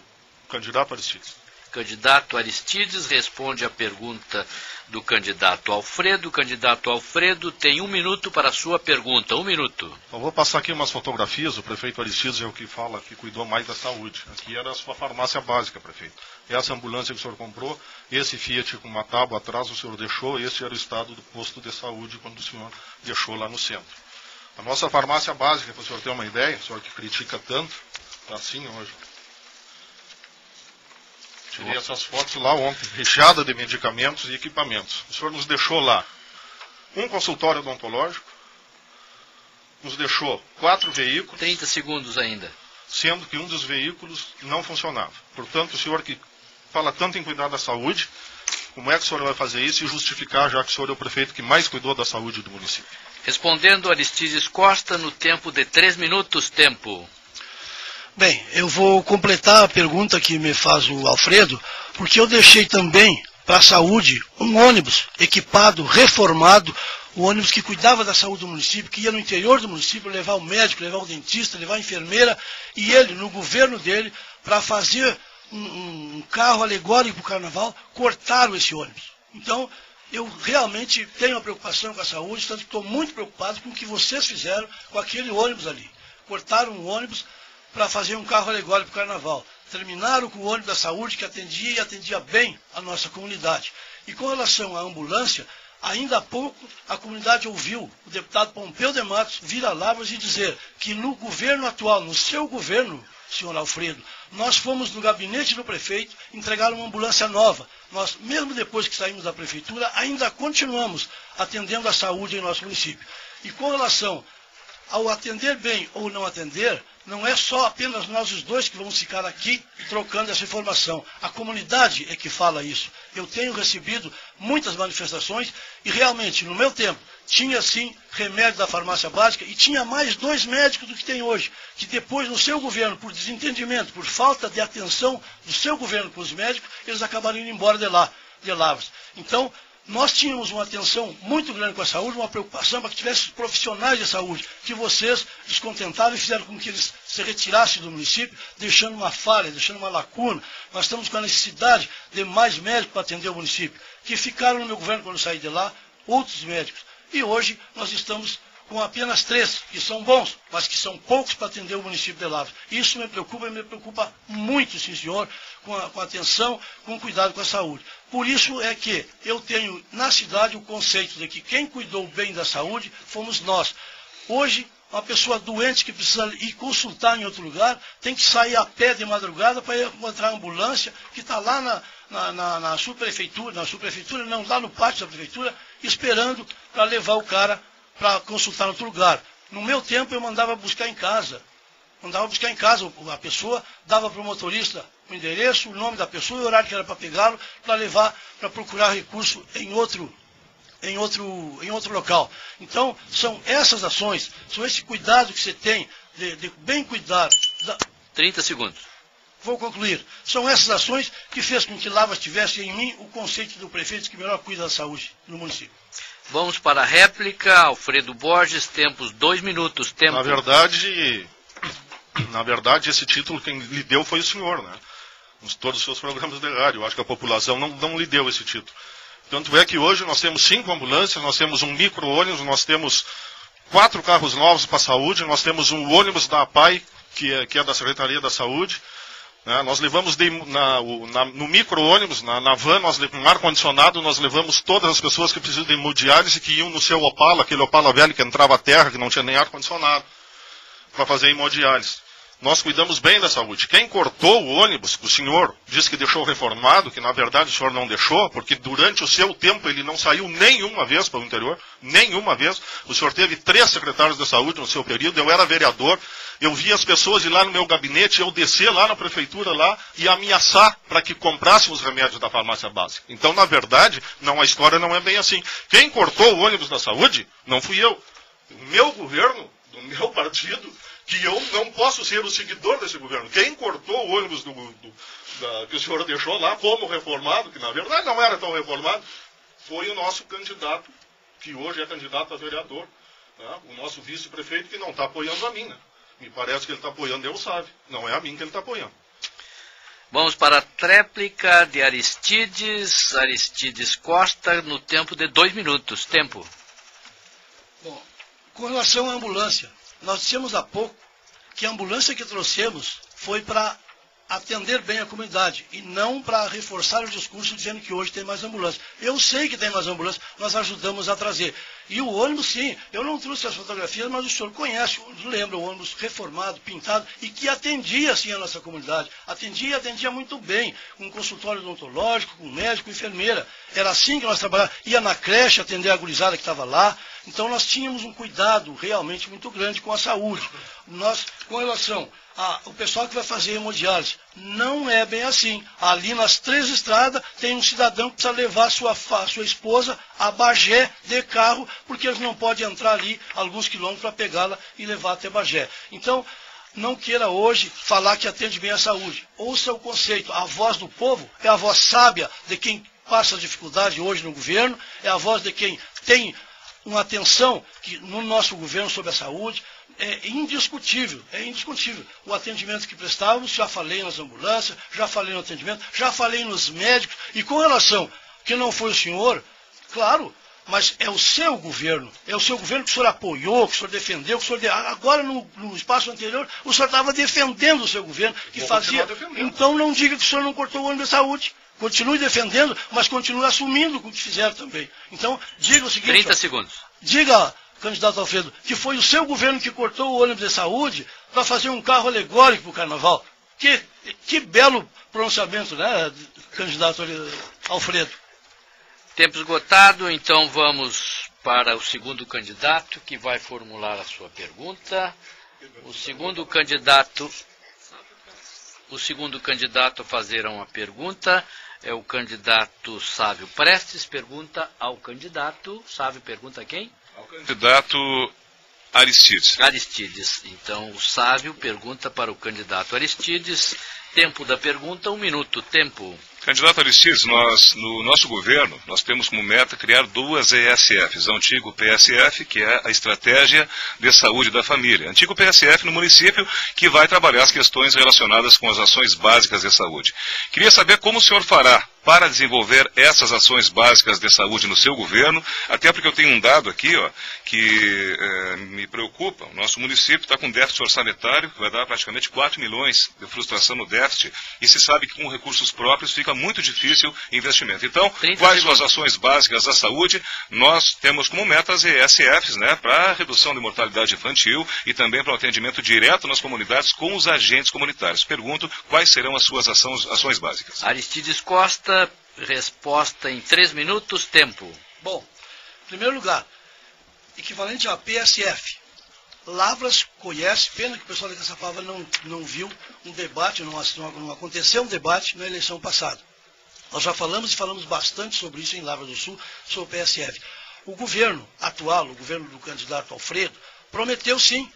[SPEAKER 3] candidato Aristides.
[SPEAKER 1] Candidato Aristides responde a pergunta do candidato Alfredo. O candidato Alfredo tem 1 minuto para a sua pergunta. 1 minuto.
[SPEAKER 3] Eu vou passar aqui umas fotografias. O prefeito Aristides é o que fala que cuidou mais da saúde. Aqui era a sua farmácia básica, prefeito. Essa ambulância que o senhor comprou, esse Fiat com uma tábua atrás o senhor deixou, esse era o estado do posto de saúde quando o senhor deixou lá no centro. A nossa farmácia básica, para o senhor ter uma ideia, o senhor que critica tanto, está assim hoje. Tirei essas fotos lá ontem, recheada de medicamentos e equipamentos. O senhor nos deixou lá um consultório odontológico, nos deixou 4 veículos.
[SPEAKER 1] 30 segundos ainda.
[SPEAKER 3] Sendo que um dos veículos não funcionava. Portanto, o senhor que fala tanto em cuidar da saúde, como é que o senhor vai fazer isso e justificar, já que o senhor é o prefeito que mais cuidou da saúde do município?
[SPEAKER 1] Respondendo Aristides Costa no tempo de 3 minutos, tempo.
[SPEAKER 4] Bem, eu vou completar a pergunta que me faz o Alfredo, porque eu deixei também para a saúde um ônibus equipado, reformado, o ônibus que cuidava da saúde do município, que ia no interior do município levar o médico, levar o dentista, levar a enfermeira, e ele, no governo dele, para fazer um carro alegórico para o carnaval, cortaram esse ônibus. Então, eu realmente tenho uma preocupação com a saúde, tanto que estou muito preocupado com o que vocês fizeram com aquele ônibus ali. Cortaram um ônibus para fazer um carro alegórico para o carnaval. Terminaram com o ônibus da saúde que atendia e atendia bem a nossa comunidade. E com relação à ambulância, ainda há pouco a comunidade ouviu o deputado Pompeu de Matos vir a Lavras e dizer que no governo atual, no seu governo, senhor Alfredo, nós fomos no gabinete do prefeito entregar uma ambulância nova. Nós, mesmo depois que saímos da prefeitura, ainda continuamos atendendo a saúde em nosso município. E com relação ao atender bem ou não atender, não é só apenas nós os dois que vamos ficar aqui trocando essa informação. A comunidade é que fala isso. Eu tenho recebido muitas manifestações e realmente, no meu tempo, tinha sim remédio da farmácia básica e tinha mais 2 médicos do que tem hoje, que depois no seu governo, por desentendimento, por falta de atenção do seu governo com os médicos, eles acabaram indo embora de lá, de Lavras. Então, nós tínhamos uma atenção muito grande com a saúde, uma preocupação para que tivesse profissionais de saúde, que vocês descontentaram e fizeram com que eles se retirassem do município, deixando uma falha, deixando uma lacuna. Nós estamos com a necessidade de mais médicos para atender o município, que ficaram no meu governo quando eu saí de lá, outros médicos. E hoje nós estamos com apenas 3, que são bons, mas que são poucos para atender o município de Lavras. Isso me preocupa muito, sim senhor, com a atenção, com o cuidado com a saúde. Por isso é que eu tenho na cidade o conceito de que quem cuidou bem da saúde fomos nós. Hoje, uma pessoa doente que precisa ir consultar em outro lugar, tem que sair a pé de madrugada para encontrar a ambulância que está lá na subprefeitura não, lá no pátio da prefeitura, esperando para levar o cara para consultar em outro lugar. No meu tempo eu mandava buscar em casa. A pessoa dava para o motorista o endereço, o nome da pessoa e o horário que era para pegá-lo, para levar, para procurar recurso em outro local. Então, são essas ações, são esse cuidado que você tem de bem cuidar.
[SPEAKER 1] 30 segundos.
[SPEAKER 4] Vou concluir. São essas ações que fez com que Lavras tivesse em mim o conceito do prefeito que melhor cuida da saúde no município.
[SPEAKER 1] Vamos para a réplica. Alfredo Borges, tempos 2 minutos. Tempo.
[SPEAKER 3] Na verdade, esse título quem lhe deu foi o senhor, né? Todos os seus programas de rádio. Eu acho que a população não lhe deu esse título. Tanto é que hoje nós temos 5 ambulâncias, nós temos um micro-ônibus, nós temos 4 carros novos para a saúde, nós temos um ônibus da APAI, que é da Secretaria da Saúde. Né? Nós levamos no micro-ônibus, na van, com ar-condicionado, nós levamos todas as pessoas que precisam de hemodiálise, que iam no seu Opala, aquele Opala velho que entrava a terra, que não tinha nem ar-condicionado, para fazer hemodiálise. Nós cuidamos bem da saúde. Quem cortou o ônibus, o senhor disse que deixou reformado, que na verdade o senhor não deixou, porque durante o seu tempo ele não saiu nenhuma vez para o interior, nenhuma vez. O senhor teve 3 secretários de saúde no seu período, eu era vereador, eu vi as pessoas ir lá no meu gabinete, eu descer lá na prefeitura lá e ameaçar para que comprassem os remédios da farmácia básica. Então, na verdade, a história não é bem assim. Quem cortou o ônibus da saúde não fui eu. O meu governo, do meu partido, que eu não posso ser o seguidor desse governo. Quem cortou o ônibus que o senhor deixou lá como reformado, que na verdade não era tão reformado, foi o nosso candidato, que hoje é candidato a vereador, né? O nosso vice-prefeito, que não está apoiando a mim, né? Me parece que ele está apoiando o Sávio. Não é a mim que ele está apoiando.
[SPEAKER 1] Vamos para a tréplica de Aristides. Aristides Costa, no tempo de 2 minutos. Tempo.
[SPEAKER 4] Bom, com relação à ambulância, nós dissemos há pouco que a ambulância que trouxemos foi para atender bem a comunidade e não para reforçar o discurso dizendo que hoje tem mais ambulância. Eu sei que tem mais ambulância, nós ajudamos a trazer. E o ônibus, sim, eu não trouxe as fotografias, mas o senhor conhece, lembra, o ônibus reformado, pintado, e que atendia, sim, a nossa comunidade. Atendia muito bem, com consultório odontológico, com médico, enfermeira. Era assim que nós trabalhávamos. Ia na creche atender a gurizada que estava lá. Então nós tínhamos um cuidado realmente muito grande com a saúde. Nós, com relação ao pessoal que vai fazer hemodiálise, não é bem assim. Ali nas 3 estradas tem um cidadão que precisa levar sua esposa a Bagé de carro, porque eles não podem entrar ali alguns quilômetros para pegá-la e levar até Bagé. Então, não queira hoje falar que atende bem a saúde. Ouça o conceito. A voz do povo é a voz sábia de quem passa dificuldade hoje no governo, é a voz de quem tem uma atenção que no nosso governo sobre a saúde. É indiscutível. O atendimento que prestávamos, já falei nas ambulâncias, já falei no atendimento, já falei nos médicos, e com relação que não foi o senhor, claro, mas é o seu governo que o senhor apoiou, que o senhor defendeu, que o senhor agora no espaço anterior, o senhor estava defendendo o seu governo, que fazia. Então não diga que o senhor não cortou o ônibus de saúde. Continue defendendo, mas continue assumindo o que fizeram também. Então, diga o seguinte...
[SPEAKER 1] 30 segundos.
[SPEAKER 4] Diga, candidato Alfredo, que foi o seu governo que cortou o ônibus de saúde para fazer um carro alegórico para o carnaval. Que belo pronunciamento, né, candidato Alfredo?
[SPEAKER 1] Tempo esgotado, então vamos para o segundo candidato, que vai formular a sua pergunta. O segundo candidato a fazer uma pergunta é o candidato Sávio Prestes. Pergunta ao candidato. Sávio pergunta a quem?
[SPEAKER 5] Ao candidato Aristides.
[SPEAKER 1] Aristides. Então, o Sávio pergunta para o candidato Aristides. Tempo da pergunta, 1 minuto. Tempo.
[SPEAKER 5] Candidato Aristides, no nosso governo, nós temos como meta criar 2 ESFs. O antigo PSF, que é a Estratégia de Saúde da Família. Antigo PSF no município, que vai trabalhar as questões relacionadas com as ações básicas de saúde. Queria saber como o senhor fará para desenvolver essas ações básicas de saúde no seu governo, até porque eu tenho um dado aqui, que me preocupa. O nosso município está com déficit orçamentário, que vai dar praticamente 4 milhões de frustração no déficit, e se sabe que com recursos próprios fica muito difícil investimento. Então, quais são as ações básicas da saúde? Nós temos como meta as ESFs, né, para a redução de mortalidade infantil e também para o atendimento direto nas comunidades com os agentes comunitários. Pergunto, quais serão as suas ações básicas?
[SPEAKER 1] Aristides Costa, resposta em 3 minutos, tempo.
[SPEAKER 4] Bom, em primeiro lugar, equivalente a PSF. Lavras conhece, pena que o pessoal da Caçapava não viu um debate, não aconteceu um debate na eleição passada. Nós já falamos e falamos bastante sobre isso em Lavras do Sul, sobre o PSF. O governo atual, o governo do candidato Alfredo, prometeu sim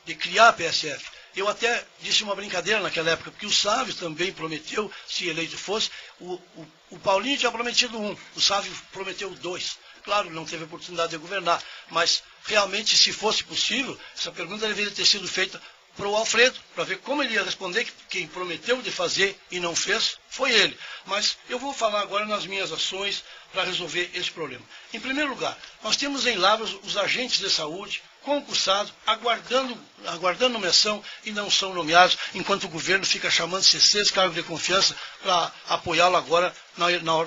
[SPEAKER 4] de criar a PSF. Eu até disse uma brincadeira naquela época, porque o Sávio também prometeu, se eleito fosse, o Paulinho tinha prometido 1, o Sávio prometeu 2. Claro, não teve oportunidade de governar, mas realmente, se fosse possível, essa pergunta deveria ter sido feita para o Alfredo, para ver como ele ia responder, que quem prometeu de fazer e não fez foi ele. Mas eu vou falar agora nas minhas ações para resolver esse problema. Em primeiro lugar, nós temos em Lavras os agentes de saúde concursados, aguardando nomeação e não são nomeados, enquanto o governo fica chamando CCs, cargo de confiança, para apoiá-lo agora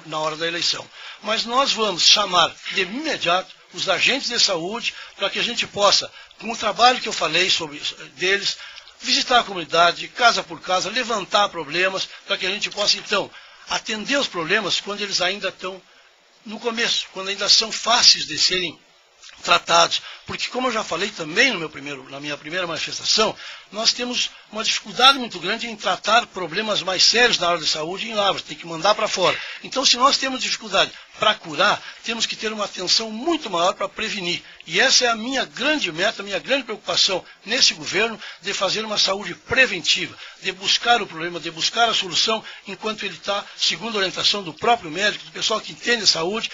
[SPEAKER 4] na hora da eleição. Mas nós vamos chamar de imediato os agentes de saúde para que a gente possa, com o trabalho que eu falei sobre deles, visitar a comunidade, casa por casa, levantar problemas, para que a gente possa, então, atender os problemas quando eles ainda estão no começo, quando ainda são fáceis de serem tratados. Porque, como eu já falei também na minha primeira manifestação, nós temos uma dificuldade muito grande em tratar problemas mais sérios na área de saúde em Lavras, tem que mandar para fora. Então, se nós temos dificuldade para curar, temos que ter uma atenção muito maior para prevenir. E essa é a minha grande meta, a minha grande preocupação nesse governo, de fazer uma saúde preventiva, de buscar o problema, de buscar a solução, enquanto ele está, segundo a orientação do próprio médico, do pessoal que entende saúde,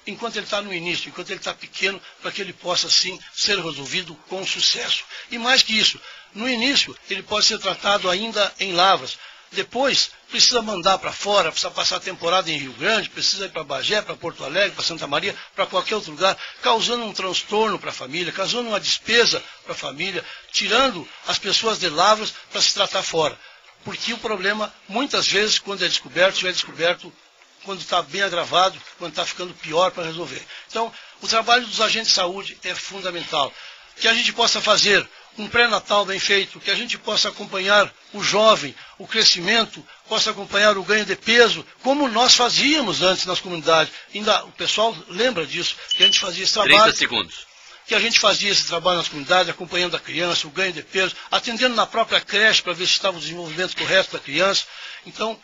[SPEAKER 4] enquanto ele está no início, enquanto ele está pequeno, para que ele possa, sim, ser resolvido com sucesso. E mais que isso, no início, ele pode ser tratado ainda em Lavras. Depois, precisa mandar para fora, precisa passar a temporada em Rio Grande, precisa ir para Bagé, para Porto Alegre, para Santa Maria, para qualquer outro lugar, causando um transtorno para a família, causando uma despesa para a família, tirando as pessoas de Lavras para se tratar fora. Porque o problema, muitas vezes, quando é descoberto, já é descoberto quando está bem agravado, quando está ficando pior para resolver. Então, o trabalho dos agentes de saúde é fundamental. Que a gente possa fazer um pré-natal bem feito, que a gente possa acompanhar o jovem, o crescimento, possa acompanhar o ganho de peso, como nós fazíamos antes nas comunidades. Ainda o pessoal lembra disso, que a gente fazia esse trabalho.
[SPEAKER 1] 30 segundos.
[SPEAKER 4] Que a gente fazia esse trabalho nas comunidades, acompanhando a criança, o ganho de peso, atendendo na própria creche para ver se estava o desenvolvimento correto da criança. Então,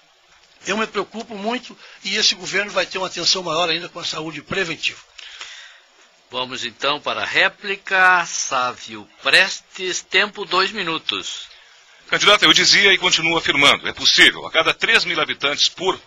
[SPEAKER 4] eu me preocupo muito e esse governo vai ter uma atenção maior ainda com a saúde preventiva.
[SPEAKER 1] Vamos então para a réplica. Sávio Prestes, tempo 2 minutos.
[SPEAKER 5] Candidato, eu dizia e continuo afirmando, é possível, a cada 3.000 habitantes por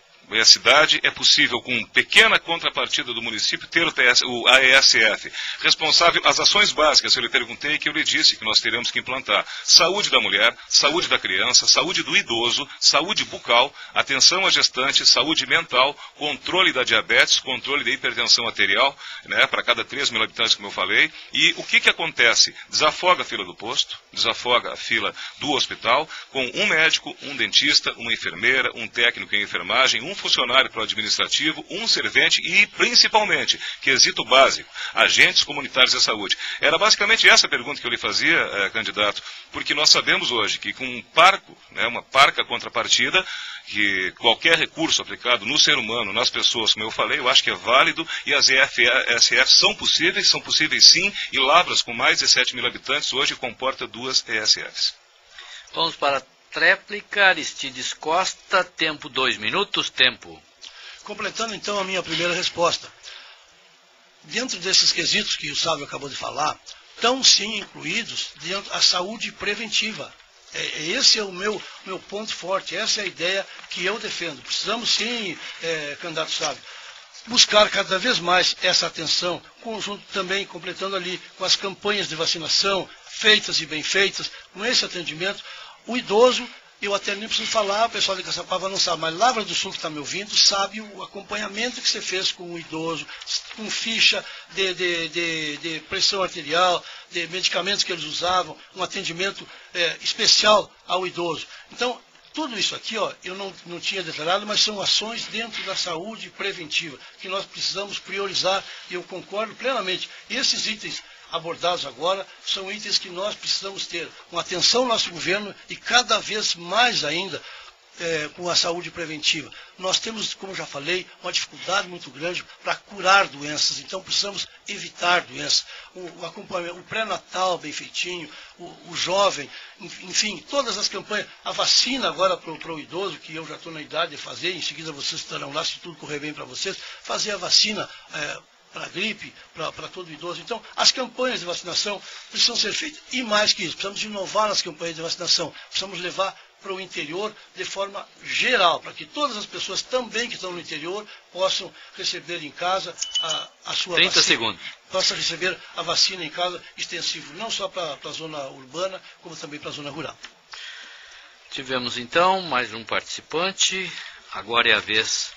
[SPEAKER 5] cidade, é possível, com pequena contrapartida do município, ter o AESF. Responsável, as ações básicas, eu lhe perguntei, que eu lhe disse que nós teremos que implantar. Saúde da mulher, saúde da criança, saúde do idoso, saúde bucal, atenção à gestante, saúde mental, controle da diabetes, controle da hipertensão arterial, né, para cada 3.000 habitantes, como eu falei. E o que acontece? Desafoga a fila do posto, desafoga a fila do hospital, com um médico, um dentista, uma enfermeira, um técnico em enfermagem, um funcionário para o administrativo, um servente e, principalmente, quesito básico, agentes comunitários de saúde. Era basicamente essa a pergunta que eu lhe fazia, candidato, porque nós sabemos hoje que com um parco, né, uma parca contrapartida, que qualquer recurso aplicado no ser humano, nas pessoas, como eu falei, eu acho que é válido, e as ESF são possíveis sim, e Lavras, com mais de 7.000 habitantes, hoje comporta 2 ESFs.
[SPEAKER 1] Vamos para a tréplica. Aristides Costa, tempo 2 minutos, tempo.
[SPEAKER 4] Completando então a minha primeira resposta. Dentro desses quesitos que o Sávio acabou de falar, estão sim incluídos dentro a saúde preventiva. Esse é o meu ponto forte, essa é a ideia que eu defendo. Precisamos sim, candidato Sávio, buscar cada vez mais essa atenção, conjunto também, completando ali com as campanhas de vacinação, feitas e bem feitas, com esse atendimento. O idoso, eu até nem preciso falar, o pessoal de Caçapava não sabe, mas Lavras do Sul que está me ouvindo, sabe o acompanhamento que você fez com o idoso, com ficha de pressão arterial, de medicamentos que eles usavam, um atendimento especial ao idoso. Então, tudo isso aqui, ó, eu não tinha detalhado, mas são ações dentro da saúde preventiva, que nós precisamos priorizar, e eu concordo plenamente. Esses itens abordados agora são itens que nós precisamos ter com atenção no nosso governo e cada vez mais ainda com a saúde preventiva. Nós temos, como já falei, uma dificuldade muito grande para curar doenças, então precisamos evitar doenças. O acompanhamento, o pré-natal bem feitinho, o jovem, enfim, todas as campanhas, a vacina agora para o idoso, que eu já estou na idade de fazer, em seguida vocês estarão lá, se tudo correr bem para vocês, fazer a vacina para a gripe, para todo idoso. Então, as campanhas de vacinação precisam ser feitas. E mais que isso, precisamos inovar nas campanhas de vacinação. Precisamos levar para o interior de forma geral, para que todas as pessoas também que estão no interior possam receber em casa a sua
[SPEAKER 1] 30
[SPEAKER 4] vacina.
[SPEAKER 1] segundos.
[SPEAKER 4] Possam receber a vacina em casa extensivo, não só para a zona urbana, como também para a zona rural.
[SPEAKER 1] Tivemos então mais um participante. Agora é a vez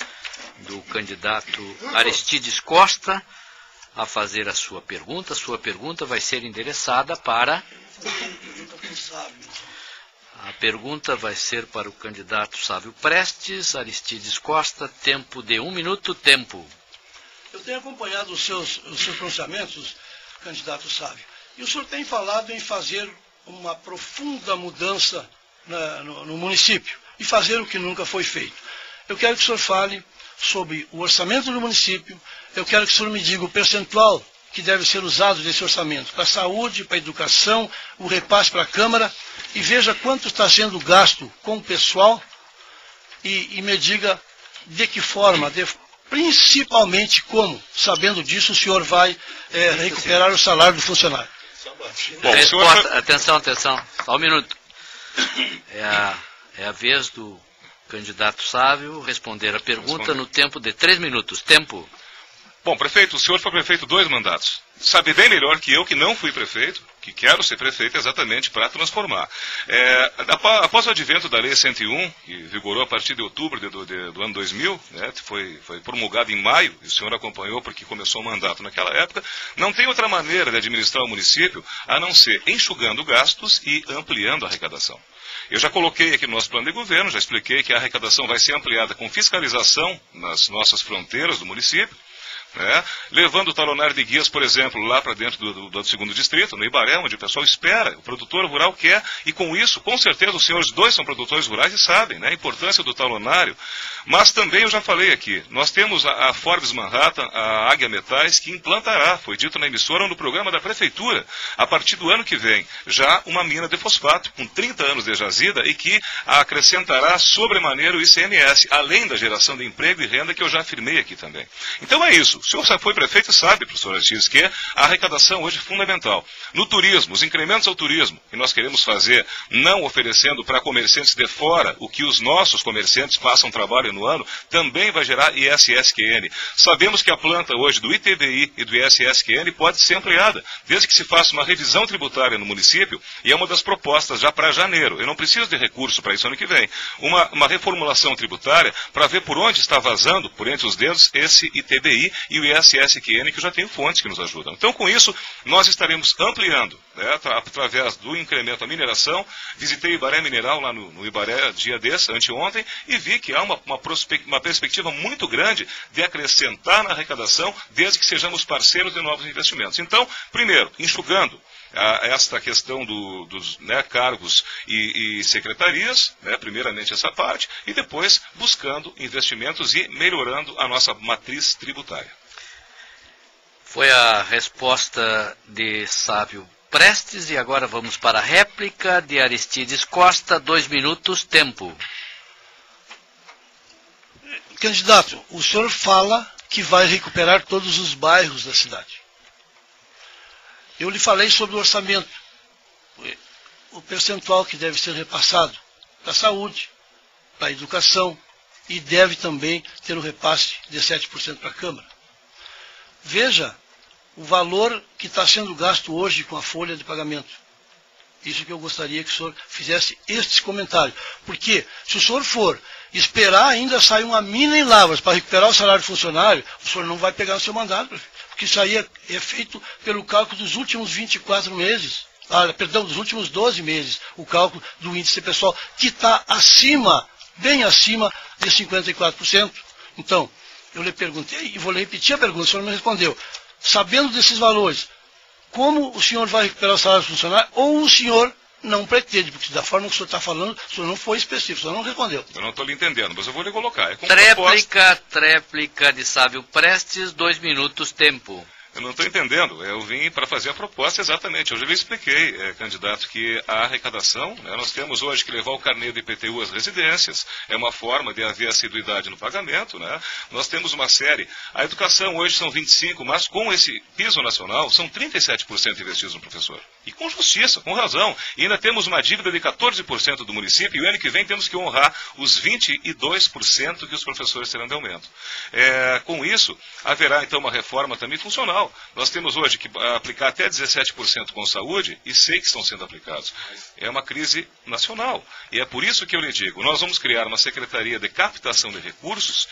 [SPEAKER 1] do candidato Aristides Costa a fazer a sua pergunta. A sua pergunta vai ser endereçada para... A pergunta vai ser para o candidato Sávio Prestes. Aristides Costa, tempo de 1 minuto, tempo.
[SPEAKER 4] Eu tenho acompanhado os seus pronunciamentos, candidato Sávio, e o senhor tem falado em fazer uma profunda mudança no município e fazer o que nunca foi feito. Eu quero que o senhor fale sobre o orçamento do município, eu quero que o senhor me diga o percentual que deve ser usado desse orçamento para a saúde, para a educação, o repasse para a Câmara, e veja quanto está sendo gasto com o pessoal e me diga de que forma, principalmente como, sabendo disso, o senhor vai recuperar o salário do funcionário.
[SPEAKER 1] Bom, atenção, só um minuto. É a vez do candidato Sávio responder a pergunta no tempo de 3 minutos. Tempo.
[SPEAKER 5] Bom, prefeito, o senhor foi prefeito 2 mandatos. Sabe bem melhor que eu, que não fui prefeito, que quero ser prefeito exatamente para transformar. Após o advento da Lei 101, que vigorou a partir de outubro do ano 2000, né, foi promulgada em maio, e o senhor acompanhou porque começou o mandato naquela época, não tem outra maneira de administrar o município a não ser enxugando gastos e ampliando a arrecadação. Eu já coloquei aqui no nosso plano de governo, já expliquei que a arrecadação vai ser ampliada com fiscalização nas nossas fronteiras do município, levando o talonário de guias, por exemplo, lá para dentro do 2º distrito, no Ibaré, onde o pessoal espera, o produtor rural quer, e com isso, com certeza, os senhores 2 são produtores rurais e sabem, a importância do talonário. Mas também eu já falei aqui, nós temos a Forbes Manhattan, a Águia Metais, que implantará, foi dito na emissora, no programa da Prefeitura, a partir do ano que vem, já uma mina de fosfato, com 30 anos de jazida, e que acrescentará sobremaneira o ICMS, além da geração de emprego e renda que eu já afirmei aqui também. Então é isso. O senhor já foi prefeito e sabe, professor Aristides, que a arrecadação hoje é fundamental. No turismo, os incrementos ao turismo que nós queremos fazer, não oferecendo para comerciantes de fora o que os nossos comerciantes passam trabalho no ano, também vai gerar ISSQN. Sabemos que a planta hoje do ITBI e do ISSQN pode ser ampliada, desde que se faça uma revisão tributária no município, e é uma das propostas já para janeiro. Eu não preciso de recurso para isso ano que vem. Uma reformulação tributária para ver por onde está vazando, por entre os dedos, esse ITBI e o ISSQN, que já tem fontes que nos ajudam. Então, com isso, nós estaremos ampliando, através do incremento à mineração. Visitei o Ibaré Mineral lá no Ibaré dia desse, anteontem, e vi que há uma perspectiva muito grande de acrescentar na arrecadação, desde que sejamos parceiros de novos investimentos. Então, primeiro, enxugando esta questão dos cargos e secretarias, primeiramente essa parte, e depois buscando investimentos e melhorando a nossa matriz tributária.
[SPEAKER 1] Foi a resposta de Sávio Prestes, e agora vamos para a réplica de Aristides Costa, 2 minutos, tempo.
[SPEAKER 4] Candidato, o senhor fala que vai recuperar todos os bairros da cidade. Eu lhe falei sobre o orçamento, o percentual que deve ser repassado para a saúde, para a educação, e deve também ter um repasse de 7% para a Câmara. Veja o valor que está sendo gasto hoje com a folha de pagamento. Isso que eu gostaria que o senhor fizesse este comentário. Porque se o senhor for esperar ainda sair uma mina em Lavras para recuperar o salário do funcionário, o senhor não vai pegar no seu mandato, porque isso aí é feito pelo cálculo dos últimos 24 meses. Dos últimos 12 meses, o cálculo do índice pessoal, que está acima, bem acima de 54%. Então, eu lhe perguntei e vou lhe repetir a pergunta, o senhor não me respondeu. Sabendo desses valores, como o senhor vai recuperar o salário do funcionário, ou o senhor não pretende, porque da forma que o senhor está falando, o senhor não foi específico, o senhor não respondeu.
[SPEAKER 5] Eu não estou lhe entendendo, mas eu vou lhe colocar.
[SPEAKER 1] Tréplica de Sávio Prestes, 2 minutos, tempo.
[SPEAKER 5] Eu não estou entendendo. Eu vim para fazer a proposta exatamente. Eu já lhe expliquei, candidato, que a arrecadação, nós temos hoje que levar o carnê do IPTU às residências, é uma forma de haver assiduidade no pagamento, Nós temos uma série. A educação hoje são 25%, mas com esse piso nacional, são 37% investidos no professor. E com justiça, com razão. E ainda temos uma dívida de 14% do município, e o ano que vem temos que honrar os 22% que os professores terão de aumento. Com isso, haverá então uma reforma também funcional. Nós temos hoje que aplicar até 17% com saúde, e sei que estão sendo aplicados. É uma crise nacional. E é por isso que eu lhe digo, nós vamos criar uma secretaria de captação de recursos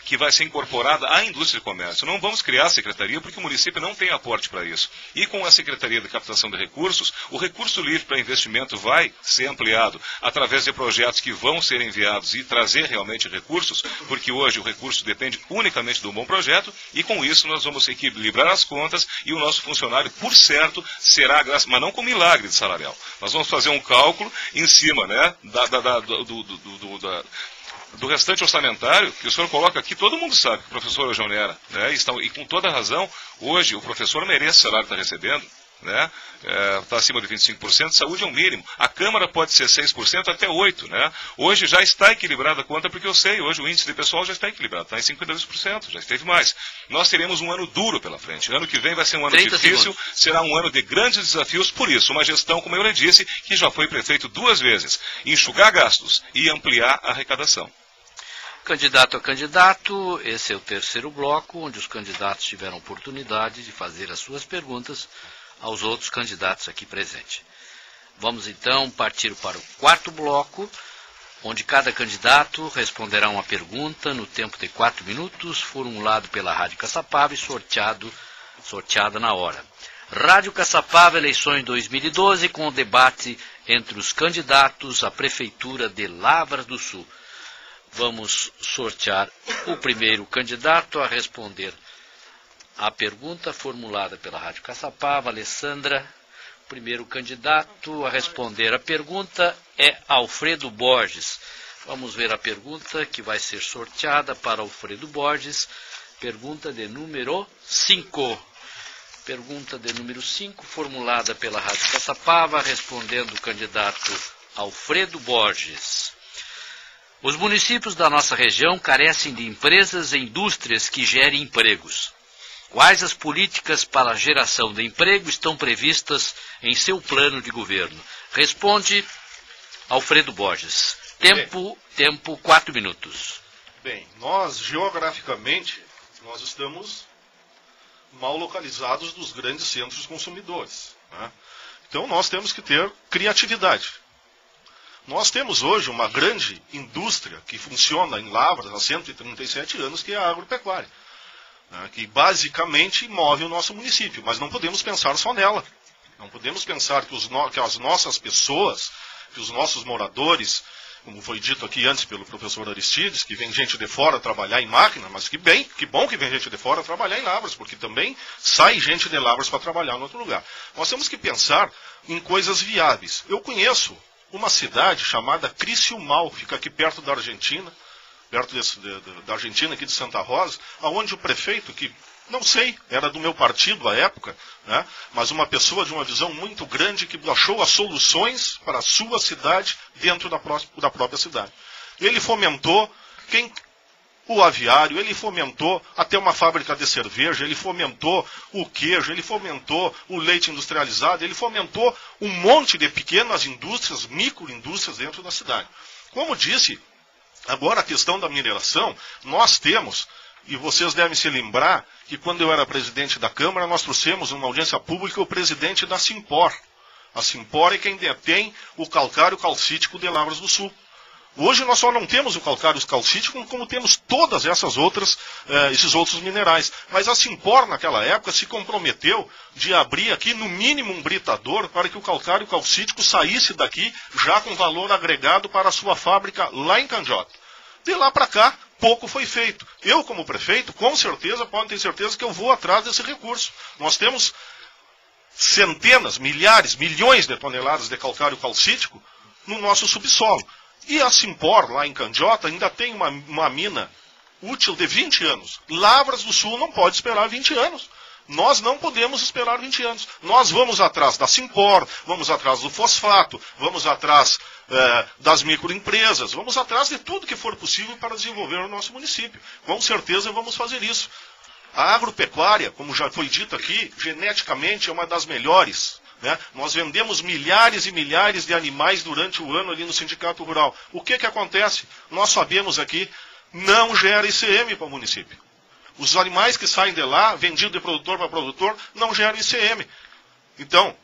[SPEAKER 5] que vai ser incorporada à indústria e comércio. Não vamos criar a secretaria porque o município não tem aporte para isso. E com a Secretaria de Captação de Recursos, o recurso livre para investimento vai ser ampliado através de projetos que vão ser enviados e trazer realmente recursos, porque hoje o recurso depende unicamente de um bom projeto, e com isso nós vamos equilibrar as contas e o nosso funcionário, por certo, será graça, mas não com milagre de salarial. Nós vamos fazer um cálculo em cima, né, do restante orçamentário, que o senhor coloca aqui, todo mundo sabe que o professor hoje onera, né? E com toda razão, hoje o professor merece o salário que está recebendo, né? Está acima de 25%, saúde é o mínimo. A Câmara pode ser 6% até 8%, né? Hoje já está equilibrada a conta, porque eu sei, hoje o índice de pessoal já está equilibrado, está em 52%, já esteve mais. Nós teremos um ano duro pela frente. Ano que vem vai ser um ano difícil, será um ano de grandes desafios, por isso, uma gestão, como eu lhe disse, que já foi prefeito 2 vezes, enxugar gastos e ampliar a arrecadação.
[SPEAKER 1] Candidato a candidato, esse é o terceiro bloco, onde os candidatos tiveram oportunidade de fazer as suas perguntas aos outros candidatos aqui presentes. Vamos então partir para o quarto bloco, onde cada candidato responderá uma pergunta no tempo de 4 minutos, formulado pela Rádio Caçapava e sorteada na hora. Rádio Caçapava, eleições 2012, com o debate entre os candidatos à Prefeitura de Lavras do Sul. Vamos sortear o primeiro candidato a responder a pergunta formulada pela Rádio Caçapava, Alessandra. O primeiro candidato a responder a pergunta é Alfredo Borges. Vamos ver a pergunta que vai ser sorteada para Alfredo Borges. Pergunta de número 5. Pergunta de número 5, formulada pela Rádio Caçapava, respondendo o candidato Alfredo Borges. Os municípios da nossa região carecem de empresas e indústrias que gerem empregos. Quais as políticas para a geração de emprego estão previstas em seu plano de governo? Responde Alfredo Borges. Tempo 4 minutos.
[SPEAKER 3] Bem, nós geograficamente, nós estamos mal localizados dos grandes centros consumidores, né? Então nós temos que ter criatividade. Nós temos hoje uma grande indústria que funciona em Lavras há 137 anos, que é a agropecuária, né, que basicamente move o nosso município, mas não podemos pensar só nela. Não podemos pensar que as nossas pessoas, que os nossos moradores, como foi dito aqui antes pelo professor Aristides, que vem gente de fora trabalhar em máquina, mas que bom que vem gente de fora trabalhar em Lavras, porque também sai gente de Lavras para trabalhar em outro lugar. Nós temos que pensar em coisas viáveis. Eu conheço uma cidade chamada Criciúmal, fica aqui perto da Argentina, da Argentina, aqui de Santa Rosa, onde o prefeito, que não sei, era do meu partido à época, né, mas uma pessoa de uma visão muito grande que achou as soluções para a sua cidade dentro da própria cidade. Ele fomentou o aviário, ele fomentou até uma fábrica de cerveja, ele fomentou o queijo, ele fomentou o leite industrializado, ele fomentou um monte de pequenas indústrias, microindústrias dentro da cidade. Como disse, agora a questão da mineração, nós temos, e vocês devem se lembrar, que quando eu era presidente da Câmara, nós trouxemos uma audiência pública o presidente da Simpor. A Simpor é quem detém o calcário calcítico de Lavras do Sul. Hoje nós só não temos o calcário calcítico, como temos todas esses outros minerais. Mas a Simpor, naquela época, se comprometeu de abrir aqui, no mínimo, um britador para que o calcário calcítico saísse daqui já com valor agregado para a sua fábrica lá em Candiota. De lá para cá, pouco foi feito. Eu, como prefeito, com certeza, podem ter certeza que eu vou atrás desse recurso. Nós temos centenas, milhares, milhões de toneladas de calcário calcítico no nosso subsolo. E a Simpor, lá em Candiota, ainda tem uma mina útil de 20 anos. Lavras do Sul não pode esperar 20 anos. Nós não podemos esperar 20 anos. Nós vamos atrás da Simpor, vamos atrás do fosfato, vamos atrás das microempresas, vamos atrás de tudo que for possível para desenvolver o nosso município. Com certeza vamos fazer isso. A agropecuária, como já foi dito aqui, geneticamente é uma das melhores. Né? Nós vendemos milhares e milhares de animais durante o ano ali no Sindicato Rural. O que acontece? Nós sabemos aqui, não gera ICM para o município. Os animais que saem de lá, vendidos de produtor para produtor, não geram ICM. Então,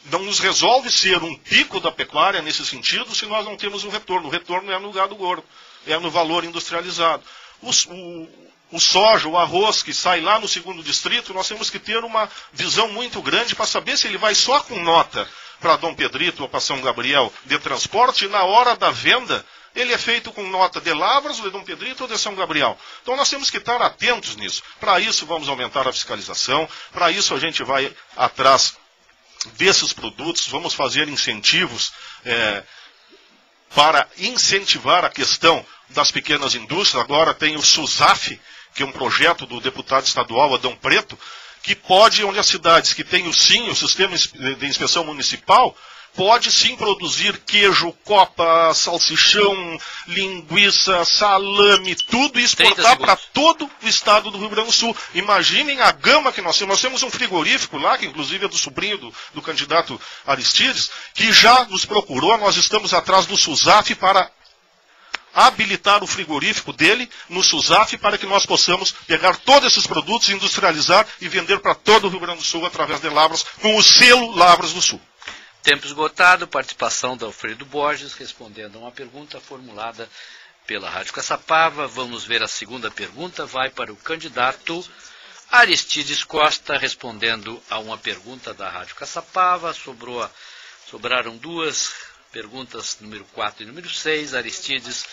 [SPEAKER 3] não nos resolve ser um pico da pecuária nesse sentido se nós não temos um retorno. O retorno é no gado gordo, é no valor industrializado. o soja, o arroz que sai lá no 2º distrito, nós temos que ter uma visão muito grande para saber se ele vai só com nota para Dom Pedrito ou para São Gabriel de transporte, e na hora da venda ele é feito com nota de Lavras, ou de Dom Pedrito ou de São Gabriel. Então nós temos que estar atentos nisso. Para isso vamos aumentar a fiscalização, para isso a gente vai atrás desses produtos, vamos fazer incentivos para incentivar a questão das pequenas indústrias. Agora tem o SUSAF, que é um projeto do deputado estadual Adão Preto, que pode, onde as cidades que têm o SIM, o Sistema de Inspeção Municipal, pode sim produzir queijo, copa, salsichão, linguiça, salame, tudo e exportar para todo o estado do Rio Grande do Sul. Imaginem a gama que nós temos. Nós temos um frigorífico lá, que inclusive é do sobrinho do candidato Aristides, que já nos procurou. Nós estamos atrás do SUSAF para habilitar o frigorífico dele no SUSAF para que nós possamos pegar todos esses produtos, industrializar e vender para todo o Rio Grande do Sul através de Lavras, com o selo Lavras do Sul.
[SPEAKER 1] Tempo esgotado, participação da Alfredo Borges, respondendo a uma pergunta formulada pela Rádio Caçapava. Vamos ver a segunda pergunta, vai para o candidato Aristides Costa, respondendo a uma pergunta da Rádio Caçapava. Sobraram duas perguntas, número 4 e número 6. Aristides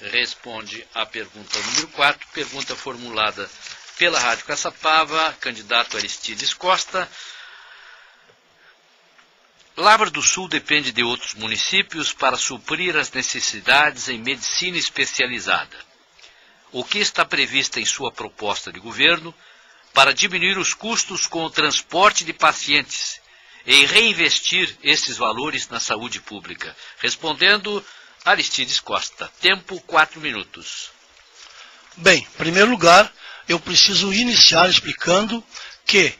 [SPEAKER 1] responde a pergunta número 4, pergunta formulada pela Rádio Caçapava, candidato Aristides Costa. Lavras do Sul depende de outros municípios para suprir as necessidades em medicina especializada. O que está previsto em sua proposta de governo para diminuir os custos com o transporte de pacientes e reinvestir esses valores na saúde pública? Respondendo, Aristides Costa. Tempo, 4 minutos.
[SPEAKER 4] Bem, em primeiro lugar, eu preciso iniciar explicando que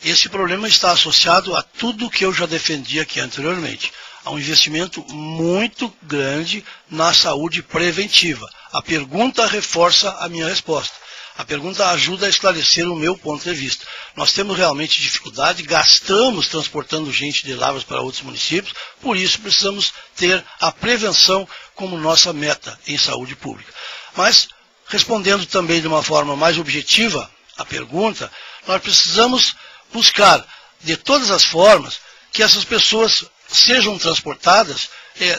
[SPEAKER 4] esse problema está associado a tudo que eu já defendi aqui anteriormente. Há um investimento muito grande na saúde preventiva. A pergunta reforça a minha resposta. A pergunta ajuda a esclarecer o meu ponto de vista. Nós temos realmente dificuldade, gastamos transportando gente de Lavras para outros municípios, por isso precisamos ter a prevenção como nossa meta em saúde pública. Mas, respondendo também de uma forma mais objetiva a pergunta, nós precisamos buscar, de todas as formas, que essas pessoas sejam transportadas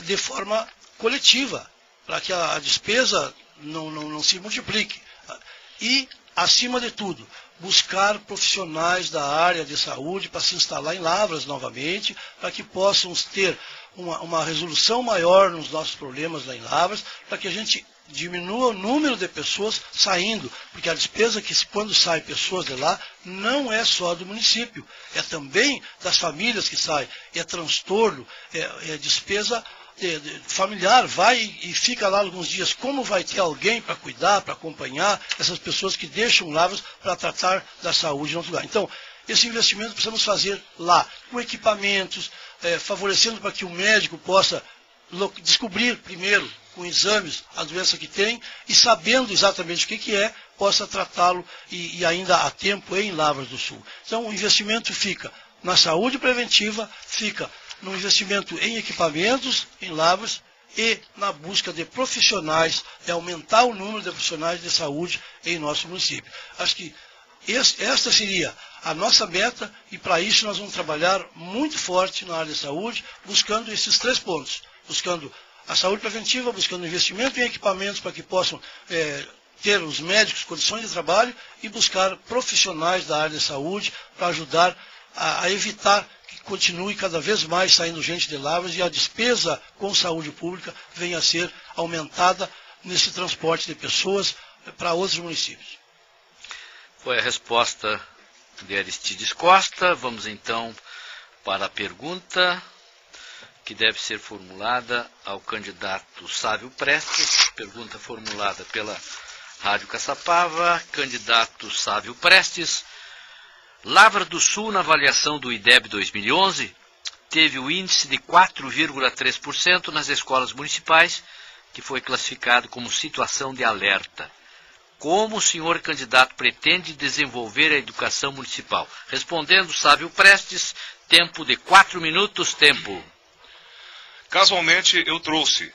[SPEAKER 4] de forma coletiva, para que a despesa não se multiplique. E, acima de tudo, buscar profissionais da área de saúde para se instalar em Lavras novamente, para que possam ter uma resolução maior nos nossos problemas lá em Lavras, para que a gente diminua o número de pessoas saindo, porque a despesa que quando saem pessoas de lá não é só do município, é também das famílias que saem, é transtorno, é despesa familiar, vai e fica lá alguns dias. Como vai ter alguém para cuidar, para acompanhar essas pessoas que deixam Lavras para tratar da saúde em outro lugar? Então, esse investimento precisamos fazer lá, com equipamentos, favorecendo para que o médico possa descobrir primeiro, com exames, a doença que tem, e sabendo exatamente o que é, possa tratá-lo e ainda há tempo em Lavras do Sul. Então, o investimento fica na saúde preventiva, fica no investimento em equipamentos, em Lavras, e na busca de profissionais, de aumentar o número de profissionais de saúde em nosso município. Acho que esta seria a nossa meta, e para isso nós vamos trabalhar muito forte na área de saúde, buscando esses 3 pontos. Buscando a saúde preventiva, buscando investimento em equipamentos para que possam ter os médicos condições de trabalho, e buscar profissionais da área de saúde para ajudar a evitar que continue cada vez mais saindo gente de Lavras e a despesa com saúde pública venha a ser aumentada nesse transporte de pessoas para outros municípios.
[SPEAKER 1] Foi a resposta de Aristides Costa. Vamos então para a pergunta que deve ser formulada ao candidato Sávio Prestes. Pergunta formulada pela Rádio Caçapava. Candidato Sávio Prestes. Lavras do Sul, na avaliação do IDEB 2011, teve o índice de 4,3% nas escolas municipais, que foi classificado como situação de alerta. Como o senhor candidato pretende desenvolver a educação municipal? Respondendo, Sávio Prestes, tempo de 4 minutos, tempo.
[SPEAKER 5] Casualmente, eu trouxe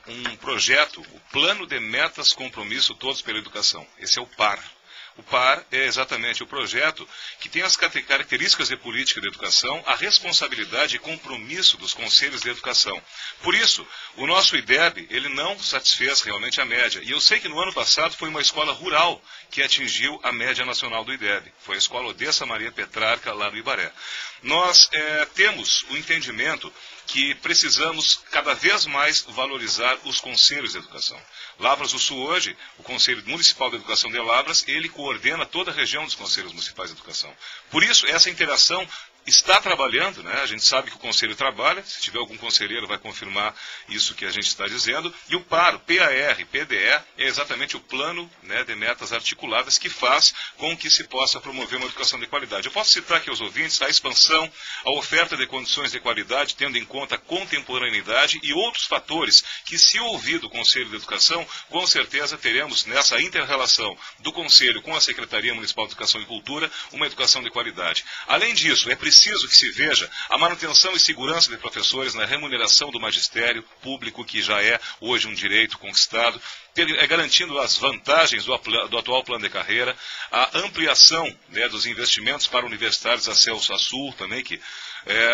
[SPEAKER 5] um projeto, o Plano de Metas Compromisso Todos pela Educação. Esse é o PAR. O PAR é exatamente o projeto que tem as características de política de educação, a responsabilidade e compromisso dos conselhos de educação. Por isso, o nosso IDEB, ele não satisfez realmente a média. E eu sei que no ano passado foi uma escola rural que atingiu a média nacional do IDEB. Foi a escola Odessa Maria Petrarca, lá no Ibaré. Nós temos o entendimento que precisamos cada vez mais valorizar os conselhos de educação. Lavras do Sul hoje, o Conselho Municipal de Educação de Lavras, ele coordena toda a região dos Conselhos Municipais de Educação. Por isso, essa interação está trabalhando, né? A gente sabe que o Conselho trabalha, se tiver algum conselheiro vai confirmar isso que a gente está dizendo, e o PAR, o PAR, PDE, é exatamente o plano, né, de metas articuladas que faz com que se possa promover uma educação de qualidade. Eu posso citar aqui aos ouvintes a expansão, a oferta de condições de qualidade, tendo em conta a contemporaneidade e outros fatores que, se ouvido o Conselho de Educação, com certeza teremos nessa inter-relação do Conselho com a Secretaria Municipal de Educação e Cultura uma educação de qualidade. Além disso, é preciso que se veja a manutenção e segurança de professores na remuneração do magistério público, que já é hoje um direito conquistado, garantindo as vantagens do atual plano de carreira, a ampliação, né, dos investimentos para universitários acesso a Sul também, que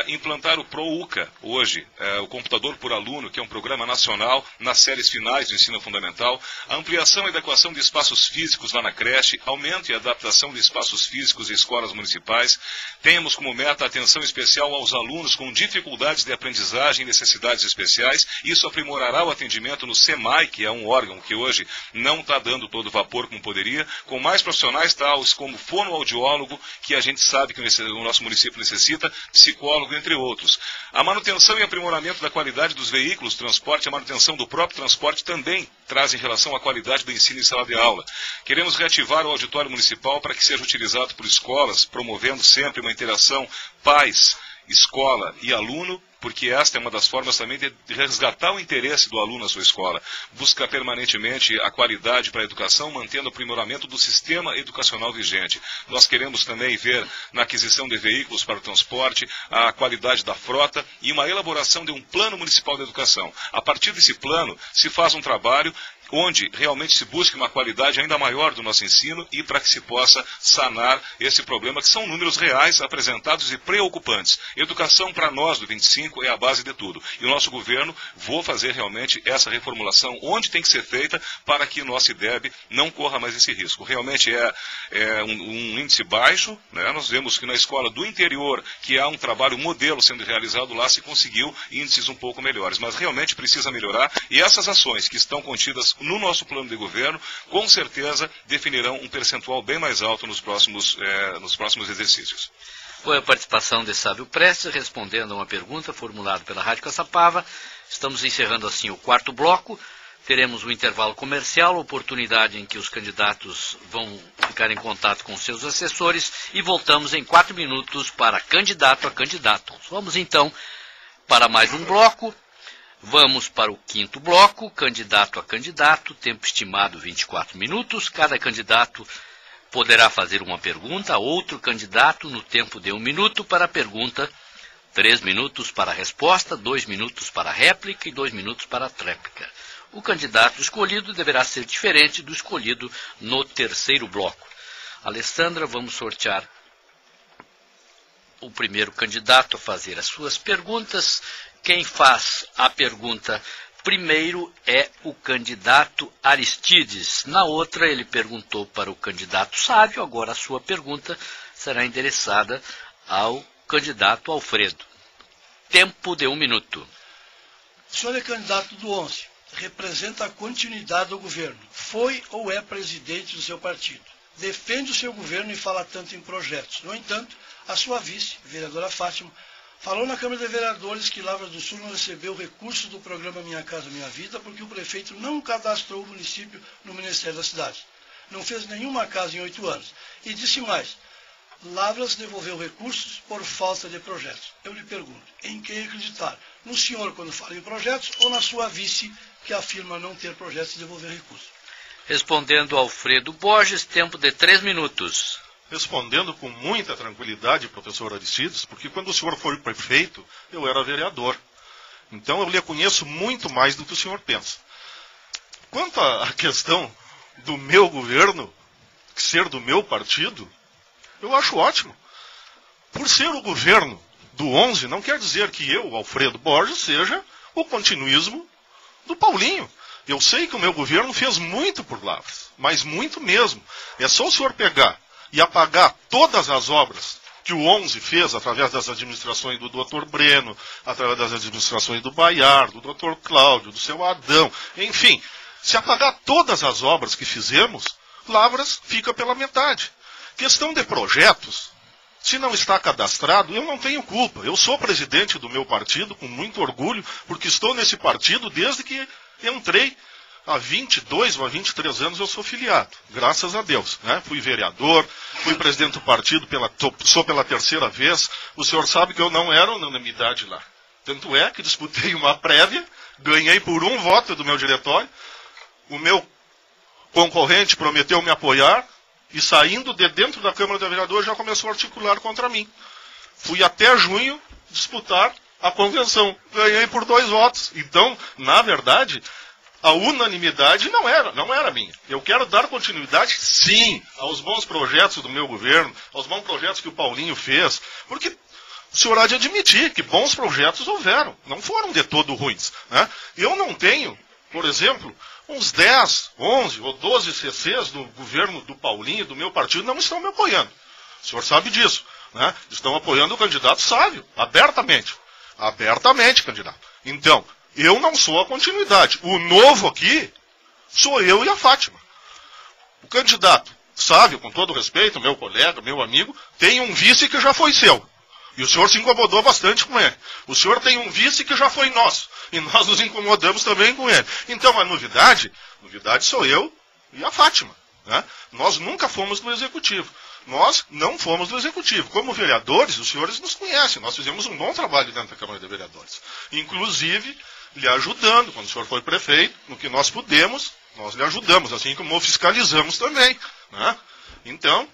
[SPEAKER 5] implantar o ProUCA hoje, o computador por aluno, que é um programa nacional nas séries finais do ensino fundamental, a ampliação e adequação de espaços físicos lá na creche, aumento e adaptação de espaços físicos em escolas municipais. Temos como meta a atenção especial aos alunos com dificuldades de aprendizagem e necessidades especiais. Isso aprimorará o atendimento no SEMAI, que é um órgão que hoje não está dando todo vapor como poderia, com mais profissionais tais como fonoaudiólogo, que a gente sabe que o nosso município necessita, psicólogo, entre outros. A manutenção e aprimoramento da qualidade dos veículos, transporte, a manutenção do próprio transporte também traz em relação à qualidade do ensino em sala de aula. Queremos reativar o auditório municipal para que seja utilizado por escolas, promovendo sempre uma interação pais, escola e aluno, porque esta é uma das formas também de resgatar o interesse do aluno na sua escola. Buscar permanentemente a qualidade para a educação, mantendo o aprimoramento do sistema educacional vigente. Nós queremos também ver na aquisição de veículos para o transporte, a qualidade da frota e uma elaboração de um plano municipal de educação. A partir desse plano, se faz um trabalho onde realmente se busque uma qualidade ainda maior do nosso ensino e para que se possa sanar esse problema, que são números reais, apresentados e preocupantes. Educação para nós do 25 é a base de tudo. E o nosso governo vou fazer realmente essa reformulação onde tem que ser feita para que o nosso IDEB não corra mais esse risco. Realmente é um índice baixo, né? Nós vemos que na escola do interior, que há um trabalho modelo sendo realizado lá, se conseguiu índices um pouco melhores. Mas realmente precisa melhorar e essas ações que estão contidas no nosso plano de governo, com certeza definirão um percentual bem mais alto nos próximos exercícios.
[SPEAKER 1] Foi a participação de Sábio Prestes respondendo a uma pergunta formulada pela Rádio Caçapava. Estamos encerrando assim o quarto bloco. Teremos um intervalo comercial, oportunidade em que os candidatos vão ficar em contato com seus assessores e voltamos em 4 minutos para candidato a candidato. Vamos então para mais um bloco. Vamos para o quinto bloco, candidato a candidato, tempo estimado 24 minutos. Cada candidato poderá fazer uma pergunta, outro candidato no tempo de 1 minuto para a pergunta, 3 minutos para a resposta, 2 minutos para a réplica e 2 minutos para a tréplica. O candidato escolhido deverá ser diferente do escolhido no terceiro bloco. Alessandra, vamos sortear o primeiro candidato a fazer as suas perguntas. Quem faz a pergunta primeiro é o candidato Aristides. Na outra, ele perguntou para o candidato Sábio. Agora a sua pergunta será endereçada ao candidato Alfredo. Tempo de 1 minuto.
[SPEAKER 4] O senhor é candidato do 11. Representa a continuidade do governo. Foi ou é presidente do seu partido. Defende o seu governo e fala tanto em projetos. No entanto, a sua vice, vereadora Fátima, falou na Câmara de Vereadores que Lavras do Sul não recebeu recursos do programa Minha Casa Minha Vida porque o prefeito não cadastrou o município no Ministério da Cidade. Não fez nenhuma casa em 8 anos. E disse mais, Lavras devolveu recursos por falta de projetos. Eu lhe pergunto, em quem acreditar? No senhor quando fala em projetos ou na sua vice que afirma não ter projetos e devolver recursos?
[SPEAKER 1] Respondendo Alfredo Borges, tempo de 3 minutos.
[SPEAKER 3] Respondendo com muita tranquilidade, professor Aristides, porque quando o senhor foi prefeito, eu era vereador. Então eu lhe conheço muito mais do que o senhor pensa. Quanto à questão do meu governo ser do meu partido, eu acho ótimo. Por ser o governo do 11, não quer dizer que eu, Alfredo Borges, seja o continuismo do Paulinho. Eu sei que o meu governo fez muito por Lavras, mas muito mesmo. É só o senhor pegar e apagar todas as obras que o 11 fez através das administrações do Dr. Breno, através das administrações do Baiar, do Dr. Cláudio, do seu Adão, enfim, se apagar todas as obras que fizemos, Lavras fica pela metade. Questão de projetos, se não está cadastrado, eu não tenho culpa. Eu sou presidente do meu partido com muito orgulho, porque estou nesse partido desde que entrei. Há 22 ou há 23 anos eu sou filiado, graças a Deus. Né? Fui vereador, fui presidente do partido, sou pela terceira vez. O senhor sabe que eu não era unanimidade lá. Tanto é que disputei uma prévia, ganhei por 1 voto do meu diretório. O meu concorrente prometeu me apoiar e saindo de dentro da Câmara de Vereadores já começou a articular contra mim. Fui até junho disputar a convenção. Ganhei por 2 votos. Então, na verdade, a unanimidade não era minha. Eu quero dar continuidade, sim, aos bons projetos do meu governo, aos bons projetos que o Paulinho fez, porque o senhor há de admitir que bons projetos houveram, não foram de todo ruins. Né? Eu não tenho, por exemplo, uns 10, 11 ou 12 CCs do governo do Paulinho, do meu partido, não estão me apoiando. O senhor sabe disso. Né? Estão apoiando o candidato Sávio, abertamente. Abertamente, candidato. Então, eu não sou a continuidade. O novo aqui sou eu e a Fátima. O candidato Sávio, com todo respeito, meu colega, meu amigo, tem um vice que já foi seu. E o senhor se incomodou bastante com ele. O senhor tem um vice que já foi nosso. E nós nos incomodamos também com ele. Então a novidade sou eu e a Fátima. Né? Nós nunca fomos do Executivo. Nós não fomos do Executivo. Como vereadores, os senhores nos conhecem. Nós fizemos um bom trabalho dentro da Câmara de Vereadores. Inclusive, lhe ajudando, quando o senhor foi prefeito, no que nós pudemos, nós lhe ajudamos, assim como fiscalizamos também. Né? Então,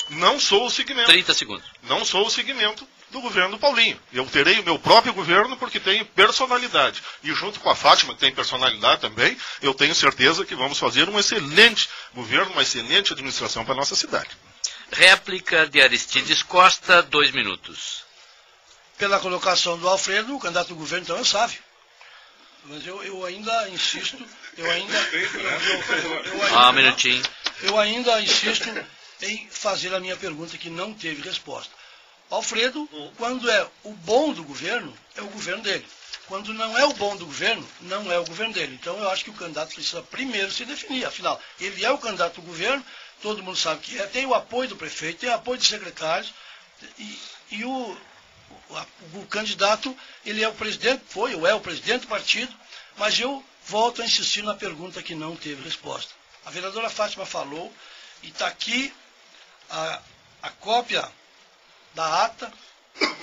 [SPEAKER 3] não sou o segmento.
[SPEAKER 1] 30 segundos.
[SPEAKER 3] Não sou o segmento do governo do Paulinho. Eu terei o meu próprio governo porque tenho personalidade. E junto com a Fátima, que tem personalidade também, eu tenho certeza que vamos fazer um excelente governo, uma excelente administração para a nossa cidade.
[SPEAKER 1] Réplica de Aristides Costa, 2 minutos.
[SPEAKER 4] Pela colocação do Alfredo, o candidato do governo então é Sávio. Mas eu ainda insisto,
[SPEAKER 1] Um minutinho.
[SPEAKER 4] Eu ainda insisto em fazer a minha pergunta que não teve resposta. Alfredo, quando é o bom do governo, é o governo dele. Quando não é o bom do governo, não é o governo dele. Então eu acho que o candidato precisa primeiro se definir. Afinal, ele é o candidato do governo, todo mundo sabe que é, tem o apoio do prefeito, tem o apoio dos secretários, e o candidato, ele é o presidente, foi ou é o presidente do partido, mas eu volto a insistir na pergunta que não teve resposta. A vereadora Fátima falou, e está aqui a cópia da ata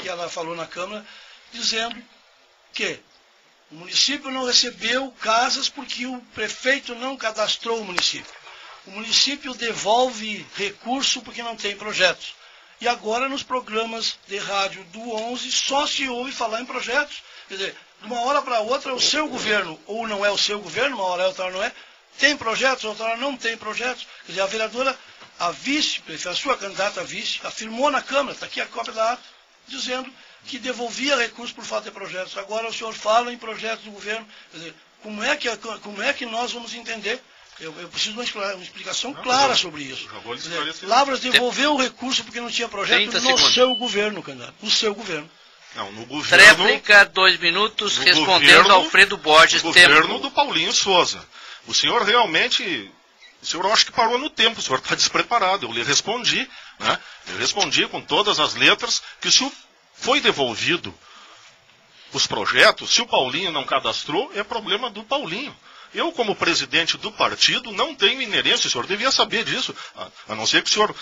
[SPEAKER 4] que ela falou na Câmara, dizendo que o município não recebeu casas porque o prefeito não cadastrou o município. O município devolve recurso porque não tem projetos. E agora nos programas de rádio do 11 só se ouve falar em projetos. Quer dizer, de uma hora para outra o seu governo, ou não é o seu governo, uma hora é, outra hora não é, tem projetos, outra hora não tem projetos. Quer dizer, a vereadora, a vice, a sua candidata a vice, afirmou na Câmara, está aqui a cópia da ata, dizendo que devolvia recursos por falta de projetos. Agora o senhor fala em projetos do governo. Quer dizer, como é que nós vamos entender? Eu preciso de uma explicação clara sobre isso. Lavras devolveu o recurso porque não tinha projeto no seu governo, candidato. No seu governo.
[SPEAKER 3] Não, no governo...
[SPEAKER 1] Réplica, 2 minutos, respondendo ao Alfredo Borges.
[SPEAKER 3] No governo do Paulinho Souza. O senhor realmente... O senhor acho que parou no tempo, o senhor está despreparado. Eu lhe respondi, né? Eu respondi com todas as letras que se foi devolvido os projetos, se o Paulinho não cadastrou, é problema do Paulinho. Eu, como presidente do partido, não tenho inerência, o senhor devia saber disso, a não ser que o senhor,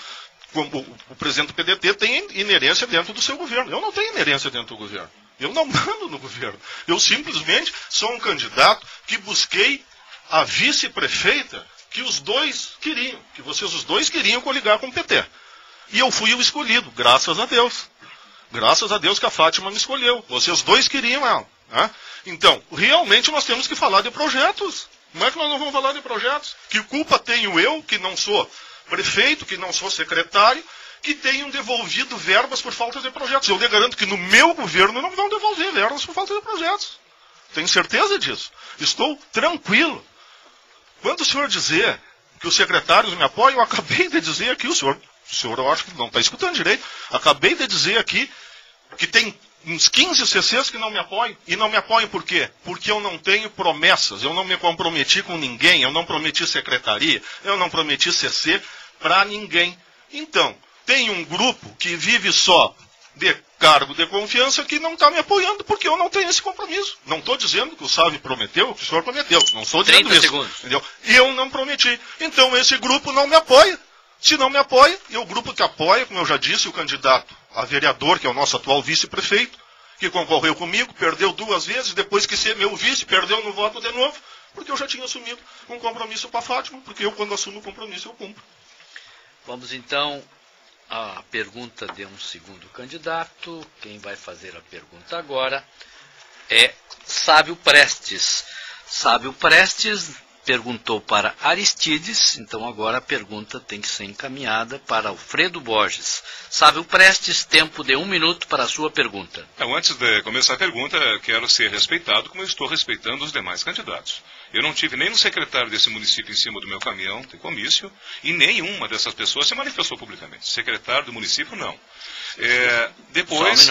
[SPEAKER 3] como o presidente do PDT, tenha inerência dentro do seu governo. Eu não tenho inerência dentro do governo. Eu não mando no governo. Eu simplesmente sou um candidato que busquei a vice-prefeita que os dois queriam, que vocês os dois queriam coligar com o PT. E eu fui o escolhido, graças a Deus. Graças a Deus que a Fátima me escolheu. Vocês dois queriam ela. Né? Então, realmente nós temos que falar de projetos. Como é que nós não vamos falar de projetos? Que culpa tenho eu, que não sou prefeito, que não sou secretário, que tenham devolvido verbas por falta de projetos? Eu lhe garanto que no meu governo não vão devolver verbas por falta de projetos. Tenho certeza disso. Estou tranquilo. Quando o senhor dizer que os secretários me apoiam, eu acabei de dizer aqui, o senhor eu acho que não está escutando direito, acabei de dizer aqui que tem uns 15 CCs que não me apoiam. E não me apoiam por quê? Porque eu não tenho promessas, eu não me comprometi com ninguém, eu não prometi secretaria, eu não prometi CC para ninguém. Então, tem um grupo que vive só de cargo de confiança que não está me apoiando porque eu não tenho esse compromisso. Não estou dizendo que o Sávio prometeu, que o senhor prometeu. Não estou dizendo isso. Entendeu? E eu não prometi. Então esse grupo não me apoia. Se não me apoia, e o grupo que apoia, como eu já disse, o candidato a vereador, que é o nosso atual vice-prefeito, que concorreu comigo, perdeu 2 vezes, depois que ser meu vice, perdeu no voto de novo, porque eu já tinha assumido um compromisso com a Fátima, porque eu, quando assumo o compromisso, eu cumpro.
[SPEAKER 1] Vamos então à pergunta de um segundo candidato. Quem vai fazer a pergunta agora é Sábio Prestes. Sábio Prestes perguntou para Aristides, então agora a pergunta tem que ser encaminhada para Alfredo Borges. Sábio Prestes, tempo de 1 minuto para a sua pergunta.
[SPEAKER 5] Antes de começar a pergunta, quero ser respeitado como eu estou respeitando os demais candidatos. Eu não tive nem no secretário desse município em cima do meu caminhão de comício, e nenhuma dessas pessoas se manifestou publicamente. Secretário do município, não. Depois,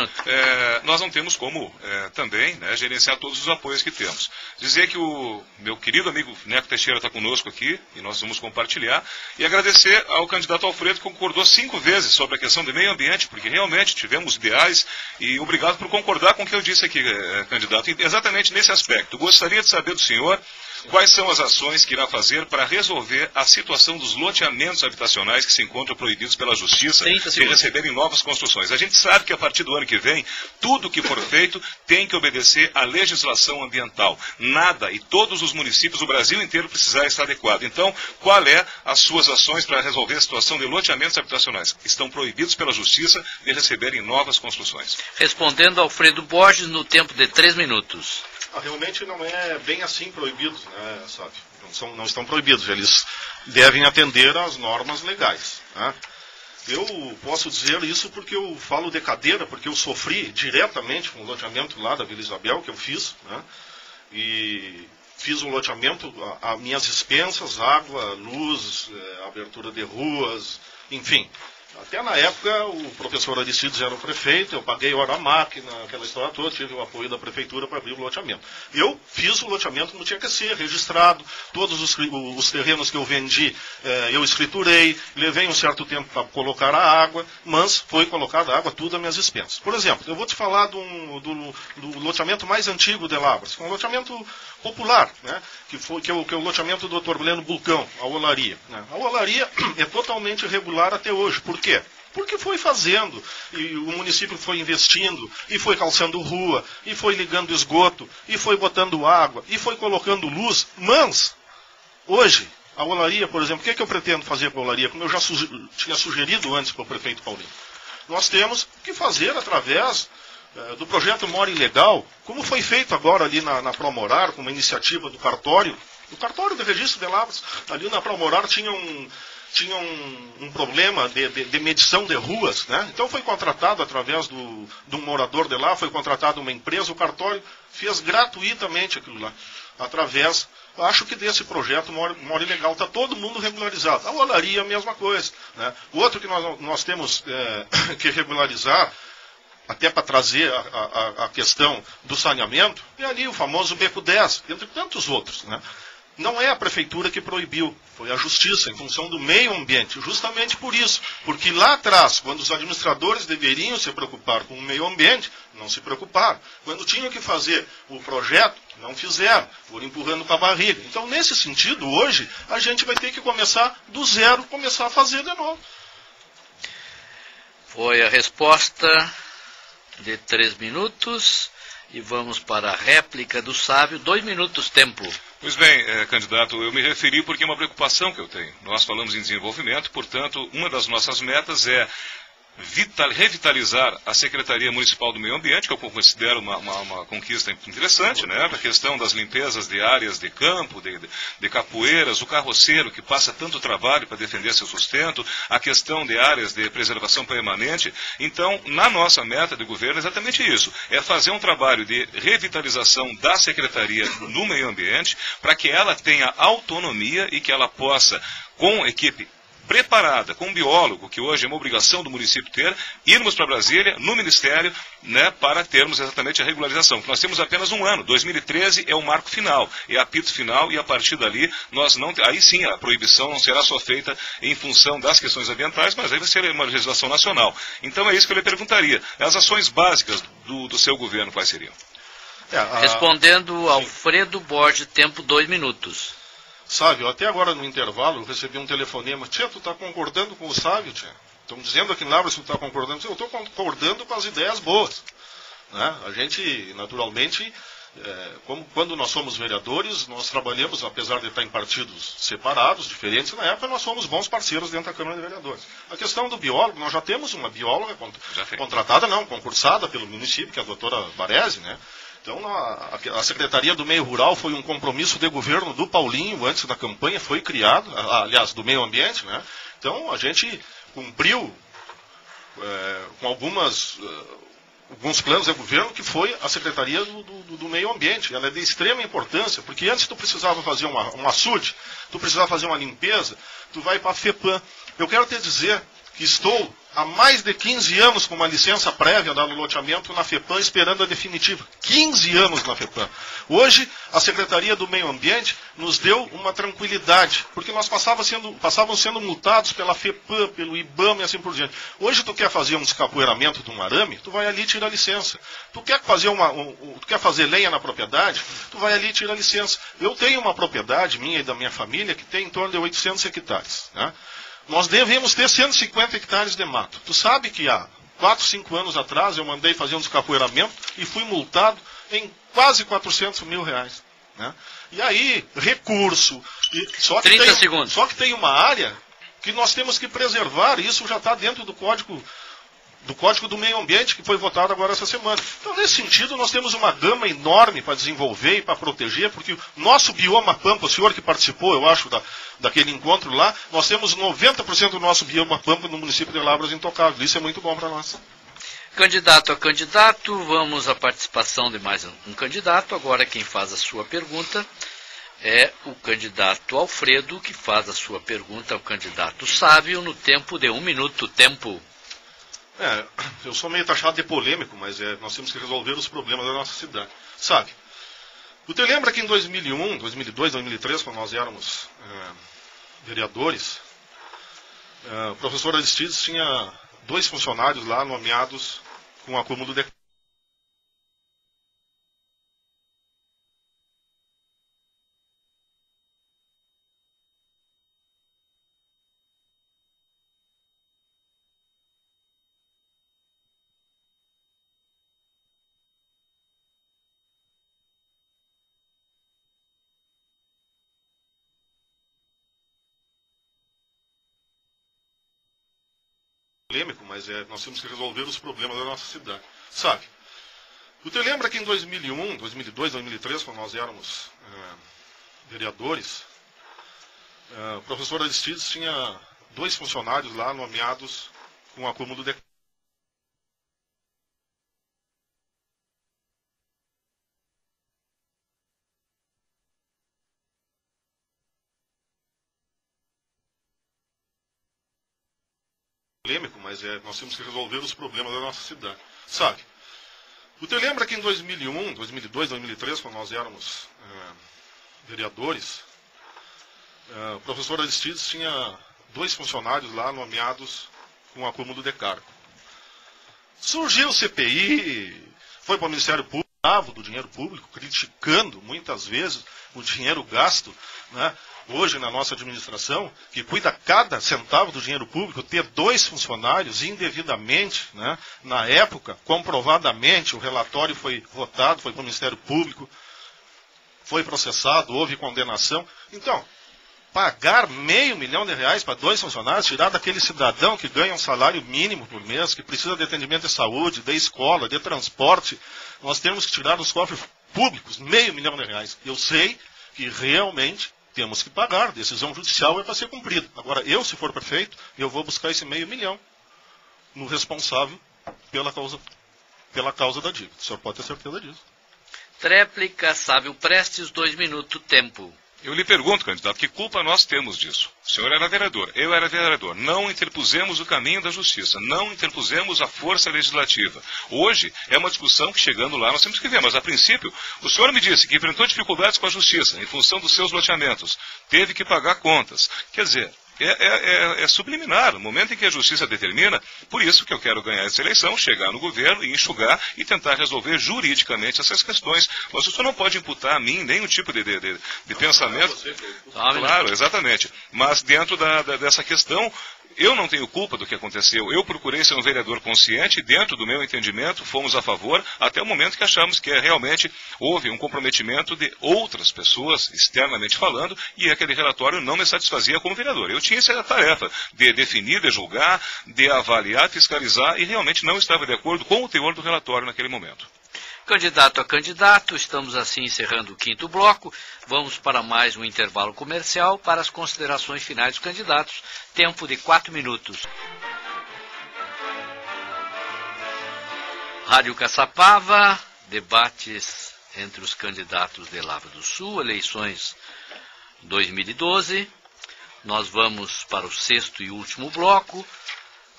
[SPEAKER 5] nós não temos como também gerenciar todos os apoios que temos. Dizer que o meu querido amigo Neco Teixeira está conosco aqui, e nós vamos compartilhar, e agradecer ao candidato Alfredo, que concordou 5 vezes sobre a questão do meio ambiente, porque realmente tivemos ideais, e obrigado por concordar com o que eu disse aqui, candidato, exatamente nesse aspecto. Gostaria de saber do senhor quais são as ações que irá fazer para resolver a situação dos loteamentos habitacionais que se encontram proibidos pela Justiça de receberem novas construções. A gente sabe que a partir do ano que vem, tudo que for feito tem que obedecer à legislação ambiental. Nada e todos os municípios do Brasil inteiro precisarem estar adequado. Então, qual é as suas ações para resolver a situação de loteamentos habitacionais que estão proibidos pela Justiça de receberem novas construções?
[SPEAKER 1] Respondendo Alfredo Borges no tempo de 3 minutos.
[SPEAKER 3] Realmente não é bem assim proibidos, né, sabe? Não estão proibidos, eles devem atender às normas legais. Né? Eu posso dizer isso porque eu falo de cadeira, porque eu sofri diretamente com o loteamento lá da Vila Isabel, que eu fiz, né? E fiz um loteamento a minhas expensas, água, luz, abertura de ruas, enfim. Até na época, o professor Aristides era o prefeito, eu paguei hora máquina, aquela história toda, tive o apoio da prefeitura para abrir o loteamento. Eu fiz o loteamento como tinha que ser, registrado, todos os terrenos que eu vendi, eu escriturei, levei um certo tempo para colocar a água, mas foi colocada água tudo às minhas expensas. Por exemplo, eu vou te falar do loteamento mais antigo de Lavras, que é um loteamento popular, né, que é o loteamento do Dr. Breno Bulcão, a Olaria. Né. A Olaria é totalmente irregular até hoje. Por quê? Porque foi fazendo, e o município foi investindo, e foi calçando rua, e foi ligando esgoto, e foi botando água, e foi colocando luz. Mas, hoje, a Olaria, por exemplo, o que eu pretendo fazer com a Olaria? Como eu já tinha sugerido antes para o prefeito Paulinho. Nós temos que fazer através do projeto Mora Ilegal, como foi feito agora ali na Promorar, com uma iniciativa do cartório de registro de Lavras. Ali na Promorar tinha um problema de medição de ruas, né? Então foi contratado através de um morador de lá, foi contratado uma empresa, o cartório fez gratuitamente aquilo lá, através, acho que desse projeto Mora Ilegal, está todo mundo regularizado. A Olaria, a mesma coisa, né? O outro que nós temos que regularizar, até para trazer a questão do saneamento, é ali o famoso Beco 10, entre tantos outros, né? Não é a prefeitura que proibiu, foi a justiça, em função do meio ambiente. Justamente por isso, porque lá atrás, quando os administradores deveriam se preocupar com o meio ambiente, não se preocuparam. Quando tinham que fazer o projeto, não fizeram, foram empurrando com a barriga. Então, nesse sentido, hoje, a gente vai ter que começar do zero, começar a fazer de novo.
[SPEAKER 1] Foi a resposta de 3 minutos. E vamos para a réplica do Sábio, 2 minutos, tempo.
[SPEAKER 5] Pois bem, candidato, eu me referi porque é uma preocupação que eu tenho. Nós falamos em desenvolvimento, portanto, uma das nossas metas é revitalizar a Secretaria Municipal do Meio Ambiente, que eu considero uma conquista interessante, né? A questão das limpezas de áreas de campo, de capoeiras, o carroceiro que passa tanto trabalho para defender seu sustento, a questão de áreas de preservação permanente. Então, na nossa meta de governo é exatamente isso, é fazer um trabalho de revitalização da Secretaria do Meio Ambiente para que ela tenha autonomia e que ela possa, com equipe preparada, com um biólogo, que hoje é uma obrigação do município ter, irmos para Brasília, no Ministério, né, para termos exatamente a regularização. Nós temos apenas um ano, 2013 é o marco final, é apito final, e a partir dali, aí sim a proibição não será só feita em função das questões ambientais, mas aí vai ser uma legislação nacional. Então é isso que eu lhe perguntaria. As ações básicas do seu governo, quais seriam?
[SPEAKER 1] Respondendo Alfredo Borges, tempo 2 minutos.
[SPEAKER 3] Sávio, até agora no intervalo eu recebi um telefonema. Tia, tu está concordando com o Sávio, tia? Estão dizendo aqui na Lavras que tu está concordando. Eu estou concordando com as ideias boas. Né? A gente, naturalmente, quando nós somos vereadores, nós trabalhamos, apesar de estar em partidos separados, diferentes, na época nós somos bons parceiros dentro da Câmara de Vereadores. A questão do biólogo, nós já temos uma bióloga contratada, concursada pelo município, que é a doutora Baresi, né? Então, a Secretaria do Meio Rural foi um compromisso de governo do Paulinho, antes da campanha, foi criado, aliás, do Meio Ambiente, né? Então, a gente cumpriu com alguns planos de governo, que foi a Secretaria do Meio Ambiente. Ela é de extrema importância, porque antes tu precisava fazer um açude, tu precisava fazer uma limpeza, tu vai para a FEPAM. Eu quero te dizer que estou há mais de 15 anos com uma licença prévia da loteamento na FEPAM, esperando a definitiva. 15 anos na FEPAM. Hoje, a Secretaria do Meio Ambiente nos deu uma tranquilidade, porque nós passávamos sendo multados pela FEPAM, pelo IBAMA e assim por diante. Hoje, tu quer fazer um descapoeiramento de um arame, tu vai ali e tira a licença. Tu quer fazer lenha na propriedade, tu vai ali e tira a licença. Eu tenho uma propriedade minha e da minha família que tem em torno de 800 hectares, né? Nós devemos ter 150 hectares de mato. Tu sabe que há 4, 5 anos atrás eu mandei fazer um descapoeiramento e fui multado em quase 400 mil reais. Né? E aí, recurso. Só que tem uma área que nós temos que preservar, e isso já está dentro do Código do Meio Ambiente, que foi votado agora essa semana. Então, nesse sentido, nós temos uma gama enorme para desenvolver e para proteger, porque o nosso bioma pampa, o senhor que participou, eu acho, daquele encontro lá, nós temos 90% do nosso bioma pampa no município de Lavras intocável. Isso é muito bom para nós.
[SPEAKER 1] Candidato a candidato, vamos à participação de mais um candidato. Agora quem faz a sua pergunta é o candidato Alfredo, que faz a sua pergunta ao candidato Sávio no tempo de 1 minuto. Tempo.
[SPEAKER 3] Eu sou meio taxado de polêmico, mas nós temos que resolver os problemas da nossa cidade. Sabe, tu te lembra que em 2001, 2002, 2003, quando nós éramos vereadores, o professor Aristides tinha 2 funcionários lá nomeados com acúmulo de... polêmico, mas nós temos que resolver os problemas da nossa cidade. Sabe, tu te lembra que em 2001, 2002, 2003, quando nós éramos vereadores, o professor Aristides tinha 2 funcionários lá nomeados com acúmulo de... polêmico, mas nós temos que resolver os problemas da nossa cidade. Sabe, tu te lembra que em 2001, 2002, 2003, quando nós éramos vereadores, o professor Aristides tinha 2 funcionários lá nomeados com acúmulo de cargo. Surgiu o CPI, foi para o Ministério Público, do dinheiro público, criticando muitas vezes o dinheiro gasto, né? Hoje na nossa administração, que cuida cada centavo do dinheiro público, ter 2 funcionários indevidamente, né? Na época, comprovadamente, o relatório foi votado, foi para o Ministério Público, foi processado, houve condenação. Então, pagar R$500 mil para 2 funcionários, tirar daquele cidadão que ganha um salário mínimo por mês, que precisa de atendimento de saúde, de escola, de transporte, nós temos que tirar dos cofres públicos R$500 mil. Eu sei que realmente temos que pagar, decisão judicial é para ser cumprida. Agora, eu, se for prefeito, eu vou buscar esse R$500 mil no responsável pela causa da dívida. O senhor pode ter certeza disso.
[SPEAKER 1] Tréplica, Sávio Prestes, 2 minutos, tempo.
[SPEAKER 5] Eu lhe pergunto, candidato, que culpa nós temos disso? O senhor era vereador, eu era vereador. Não interpusemos o caminho da justiça, não interpusemos a força legislativa. Hoje é uma discussão que, chegando lá, nós temos que ver. Mas, a princípio, o senhor me disse que enfrentou dificuldades com a justiça, em função dos seus loteamentos. Teve que pagar contas. Quer dizer, é subliminar. No momento em que a justiça determina, por isso que eu quero ganhar essa eleição, chegar no governo e enxugar e tentar resolver juridicamente essas questões. Mas o senhor não pode imputar a mim nenhum tipo de pensamento. Claro, exatamente. Mas dentro dessa questão, eu não tenho culpa do que aconteceu. Eu procurei ser um vereador consciente e, dentro do meu entendimento, fomos a favor até o momento que achamos que realmente houve um comprometimento de outras pessoas, externamente falando, e aquele relatório não me satisfazia como vereador. Eu tinha essa tarefa de definir, de julgar, de avaliar, fiscalizar, e realmente não estava de acordo com o teor do relatório naquele momento.
[SPEAKER 1] Candidato a candidato, estamos assim encerrando o 5º bloco. Vamos para mais um intervalo comercial para as considerações finais dos candidatos. Tempo de 4 minutos. Rádio Caçapava, debates entre os candidatos de Lavra do Sul, eleições 2012. Nós vamos para o 6º e último bloco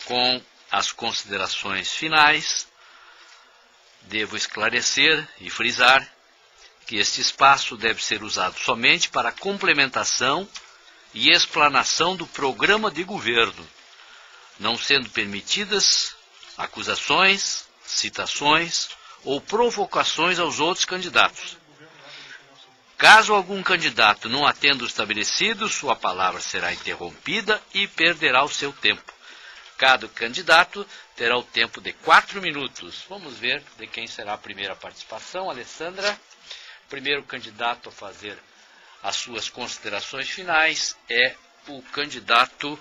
[SPEAKER 1] com as considerações finais. Devo esclarecer e frisar que este espaço deve ser usado somente para complementação e explanação do programa de governo, não sendo permitidas acusações, citações ou provocações aos outros candidatos. Caso algum candidato não atenda o estabelecido, sua palavra será interrompida e perderá o seu tempo. Cada candidato terá o tempo de 4 minutos. Vamos ver de quem será a primeira participação. Alessandra, o primeiro candidato a fazer as suas considerações finais é o candidato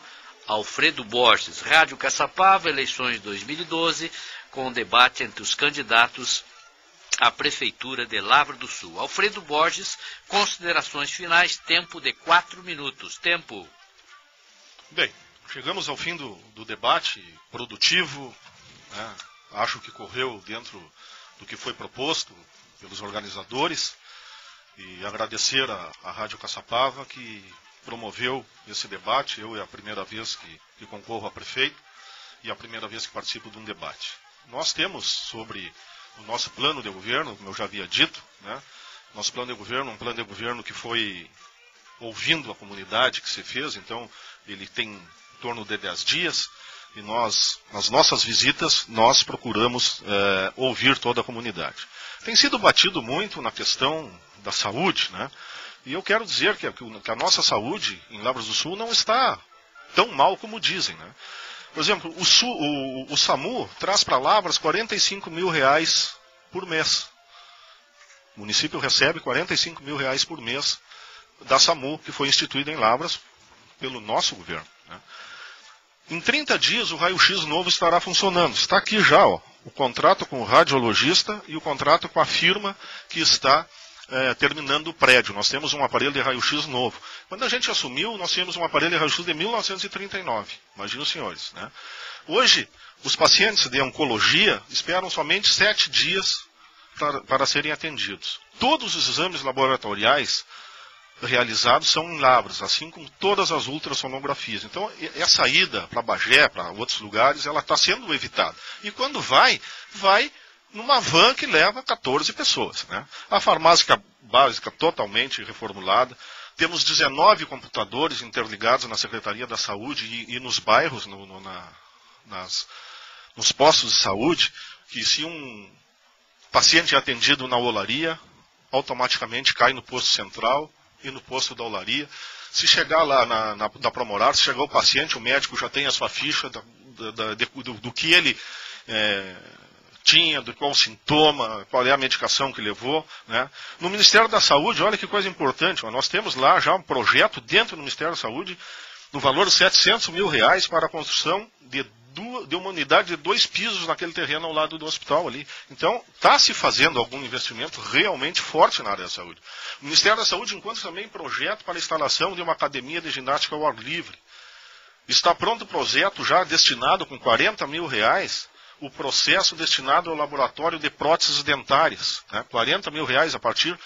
[SPEAKER 1] Alfredo Borges. Rádio Caçapava, eleições 2012, com debate entre os candidatos à Prefeitura de Lavra do Sul. Alfredo Borges, considerações finais, tempo de 4 minutos. Tempo.
[SPEAKER 3] Bem, chegamos ao fim do debate produtivo, né? Acho que correu dentro do que foi proposto pelos organizadores, e agradecer à Rádio Caçapava que promoveu esse debate. Eu é a primeira vez que concorro a prefeito e a primeira vez que participo de um debate. Nós temos sobre o nosso plano de governo, como eu já havia dito, né? Nosso plano de governo, um plano de governo que foi ouvindo a comunidade que se fez, então ele tem em torno de 10 dias, e nós, nas nossas visitas, nós procuramos ouvir toda a comunidade. Tem sido batido muito na questão da saúde, né? E eu quero dizer que a nossa saúde em Lavras do Sul não está tão mal como dizem, né? Por exemplo, o SAMU traz para Lavras R$45 mil por mês. O município recebe R$45 mil por mês da SAMU, que foi instituída em Lavras pelo nosso governo, né? Em 30 dias o raio-x novo estará funcionando. Está aqui já, ó, o contrato com o radiologista e o contrato com a firma que está terminando o prédio. Nós temos um aparelho de raio-x novo. Quando a gente assumiu, nós tínhamos um aparelho de raio-x de 1939. Imagina os senhores, né? Hoje, os pacientes de oncologia esperam somente 7 dias para serem atendidos. Todos os exames laboratoriais realizados são em Lavras, assim como todas as ultrassonografias. Então, essa ida para Bagé, para outros lugares, ela está sendo evitada. E quando vai numa van que leva 14 pessoas, né? A farmácia básica totalmente reformulada. Temos 19 computadores interligados na Secretaria da Saúde e nos bairros, nos postos de saúde, que se um paciente é atendido na olaria, automaticamente cai no posto central e no posto da olaria. Se chegar lá na Promorar, se chegar o paciente, o médico já tem a sua ficha do que ele tinha, de qual sintoma, qual é a medicação que levou, né? No Ministério da Saúde, olha que coisa importante, nós temos lá já um projeto dentro do Ministério da Saúde no valor de R$700 mil para a construção de uma unidade de 2 pisos naquele terreno ao lado do hospital ali. Então, está se fazendo algum investimento realmente forte na área da saúde. O Ministério da Saúde encontra também projeto para a instalação de uma academia de ginástica ao ar livre. Está pronto o projeto já destinado com R$40 mil, o processo destinado ao laboratório de próteses dentárias. Né? R$40 mil a partir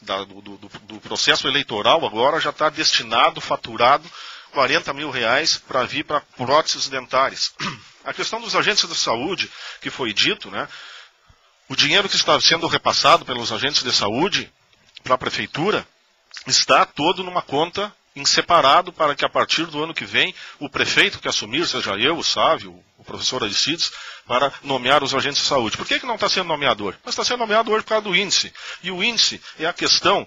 [SPEAKER 3] do processo eleitoral agora já está destinado, faturado, R$40 mil para vir para próteses dentárias. A questão dos agentes de saúde, que foi dito, né? O dinheiro que está sendo repassado pelos agentes de saúde para a prefeitura está todo numa conta em separado para que a partir do ano que vem o prefeito que assumir, seja eu, o Sávio, o professor Aristides, para nomear os agentes de saúde. Por que não está sendo nomeado hoje? Mas está sendo nomeado hoje por causa do índice. E o índice é a questão,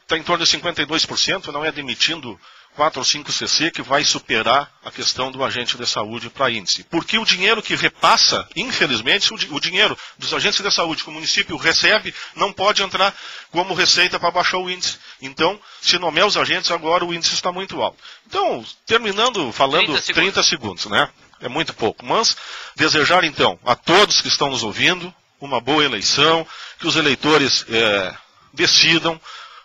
[SPEAKER 3] está em torno de 52%, não é admitindo 4 ou 5 CC que vai superar a questão do agente de saúde para índice. Porque o dinheiro que repassa, infelizmente, o dinheiro dos agentes de saúde que o município recebe, não pode entrar como receita para baixar o índice. Então, se nomear os agentes, agora o índice está muito alto. Então, terminando, falando 30 segundos, né? É muito pouco. Mas, desejar então a todos que estão nos ouvindo uma boa eleição, que os eleitores decidam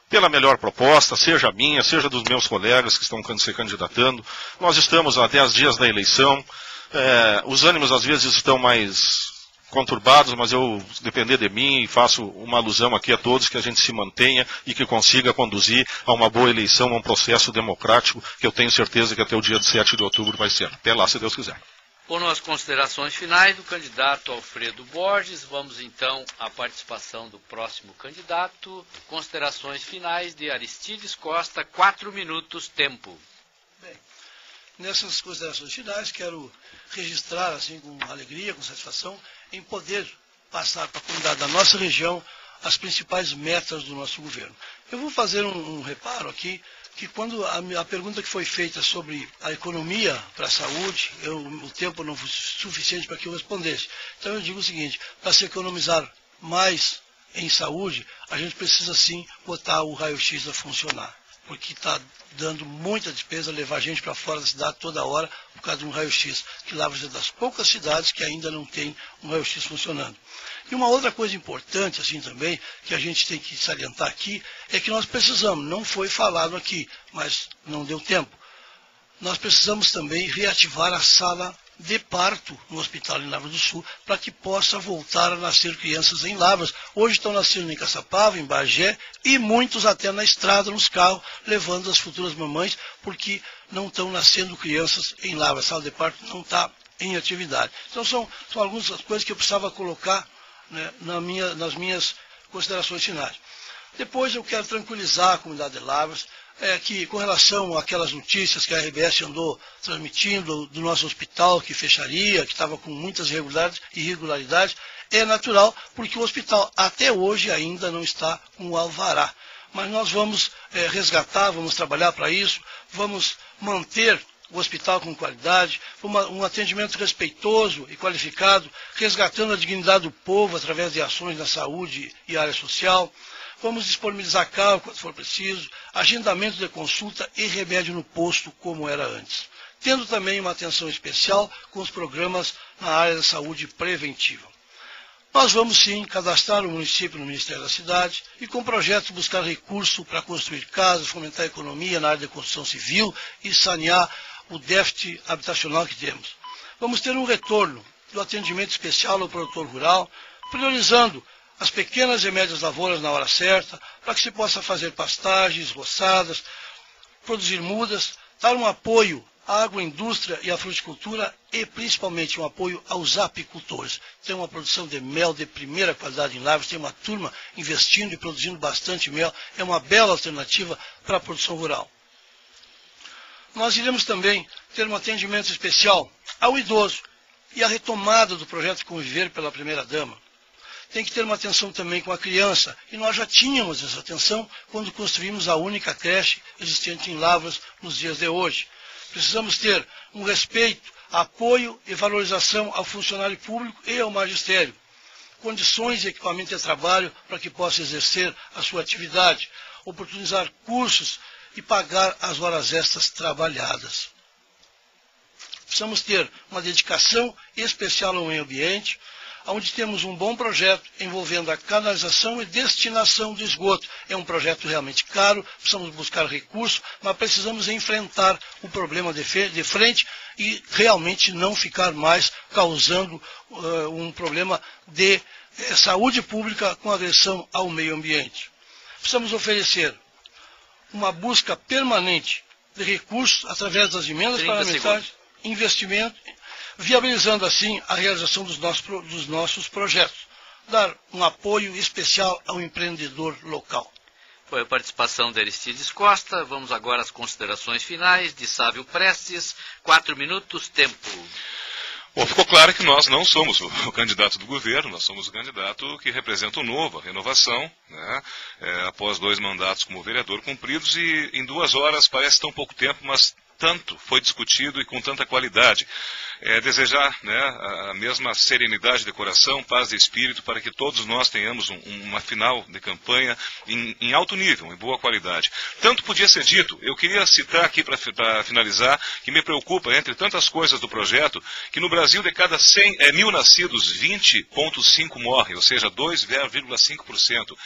[SPEAKER 3] pela melhor proposta, seja a minha, seja dos meus colegas que estão se candidatando. Nós estamos a 10 dias da eleição, os ânimos às vezes estão mais conturbados, mas eu, depender de mim, faço uma alusão aqui a todos, que a gente se mantenha e que consiga conduzir a uma boa eleição, a um processo democrático, que eu tenho certeza que até o dia de 7 de outubro vai ser. Até lá, se Deus quiser.
[SPEAKER 1] Foram as considerações finais do candidato Alfredo Borges. Vamos então à participação do próximo candidato. Considerações finais de Aristides Costa, 4 minutos, tempo.
[SPEAKER 4] Bem, nessas considerações finais, quero registrar, assim, com alegria, com satisfação, em poder passar para a comunidade da nossa região as principais metas do nosso governo. Eu vou fazer um reparo aqui, que quando a pergunta que foi feita sobre a economia para a saúde, o tempo não foi suficiente para que eu respondesse. Então eu digo o seguinte, para se economizar mais em saúde, a gente precisa sim botar o raio-x a funcionar. Porque está dando muita despesa levar a gente para fora da cidade toda hora por causa de um raio-x, que Lavras é das poucas cidades que ainda não tem um raio-x funcionando. E uma outra coisa importante, assim também, que a gente tem que salientar aqui, é que nós precisamos, não foi falado aqui, mas não deu tempo, nós precisamos também reativar a sala de parto no hospital em Lavras do Sul, para que possa voltar a nascer crianças em Lavras. Hoje estão nascendo em Caçapava, em Bagé, e muitos até na estrada, nos carros, levando as futuras mamães, porque não estão nascendo crianças em Lavras. A sala de parto não está em atividade. Então são algumas das coisas que eu precisava colocar, né, nas minhas considerações finais. Depois eu quero tranquilizar a comunidade de Lavras, que com relação àquelas notícias que a RBS andou transmitindo do nosso hospital que fecharia, que estava com muitas irregularidades, é natural, porque o hospital até hoje ainda não está com o alvará. Mas nós vamos resgatar, vamos trabalhar para isso, vamos manter o hospital com qualidade, um atendimento respeitoso e qualificado, resgatando a dignidade do povo através de ações na saúde e área social. Vamos disponibilizar carro quando for preciso, agendamento de consulta e remédio no posto como era antes. Tendo também uma atenção especial com os programas na área da saúde preventiva. Nós vamos sim cadastrar o município no Ministério da Cidade e com projetos buscar recurso para construir casas, fomentar a economia na área da construção civil e sanear o déficit habitacional que temos. Vamos ter um retorno do atendimento especial ao produtor rural, priorizando as pequenas e médias lavouras na hora certa, para que se possa fazer pastagens, roçadas, produzir mudas, dar um apoio à agroindústria e à fruticultura e principalmente um apoio aos apicultores. Tem uma produção de mel de primeira qualidade em Lavras, tem uma turma investindo e produzindo bastante mel, é uma bela alternativa para a produção rural. Nós iremos também ter um atendimento especial ao idoso e a retomada do projeto Conviver pela Primeira-Dama. Tem que ter uma atenção também com a criança, e nós já tínhamos essa atenção quando construímos a única creche existente em Lavras nos dias de hoje. Precisamos ter um respeito, apoio e valorização ao funcionário público e ao magistério. condições e equipamento de trabalho para que possa exercer a sua atividade, oportunizar cursos e pagar as horas extras trabalhadas. Precisamos ter uma dedicação especial ao meio ambiente, onde temos um bom projeto envolvendo a canalização e destinação do esgoto. É um projeto realmente caro, precisamos buscar recursos, mas precisamos enfrentar o problema de frente e realmente não ficar mais causando um problema de saúde pública com agressão ao meio ambiente. Precisamos oferecer uma busca permanente de recursos através das emendas parlamentares, investimento, viabilizando assim a realização dos nossos projetos. Dar um apoio especial ao empreendedor local.
[SPEAKER 1] Foi a participação de Aristides Costa. Vamos agora às considerações finais de Sávio Prestes. 4 minutos, tempo.
[SPEAKER 5] Bom, ficou claro que nós não somos o candidato do governo, nós somos o candidato que representa o novo, a renovação, né? Após 2 mandatos como vereador cumpridos, e em 2 horas parece tão pouco tempo, mas tanto foi discutido e com tanta qualidade. Desejar, né, a mesma serenidade de coração, paz de espírito, para que todos nós tenhamos uma final de campanha em alto nível, em boa qualidade. Tanto podia ser dito, eu queria citar aqui para finalizar, que me preocupa, entre tantas coisas do projeto, que no Brasil de cada 100.000 nascidos, 20,5 morrem, ou seja, 2,5%.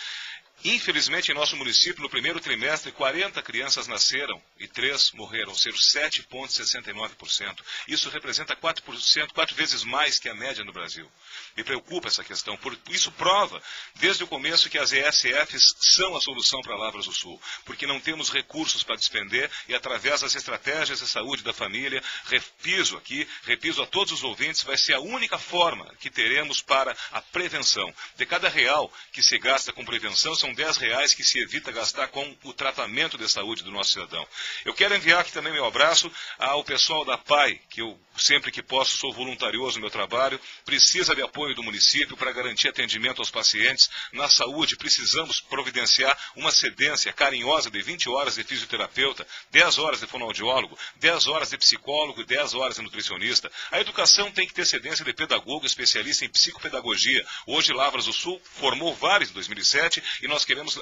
[SPEAKER 5] Infelizmente, em nosso município, no primeiro trimestre, 40 crianças nasceram e 3 morreram, ou seja, 7,69%. Isso representa 4%, 4 vezes mais que a média no Brasil. Me preocupa essa questão, isso prova, desde o começo, que as ESFs são a solução para Lavras do Sul, porque não temos recursos para despender e, através das estratégias de saúde da família, repiso a todos os ouvintes, vai ser a única forma que teremos para a prevenção. De cada real que se gasta com prevenção, são R$10 que se evita gastar com o tratamento de saúde do nosso cidadão. Eu quero enviar aqui também meu abraço ao pessoal da PAI, que eu sempre que posso sou voluntarioso no meu trabalho, precisa de apoio do município para garantir atendimento aos pacientes. Na saúde precisamos providenciar uma cedência carinhosa de 20 horas de fisioterapeuta, 10 horas de fonoaudiólogo, 10 horas de psicólogo e 10 horas de nutricionista. A educação tem que ter cedência de pedagogo especialista em psicopedagogia. Hoje Lavras do Sul formou vários em 2007 e nós queremos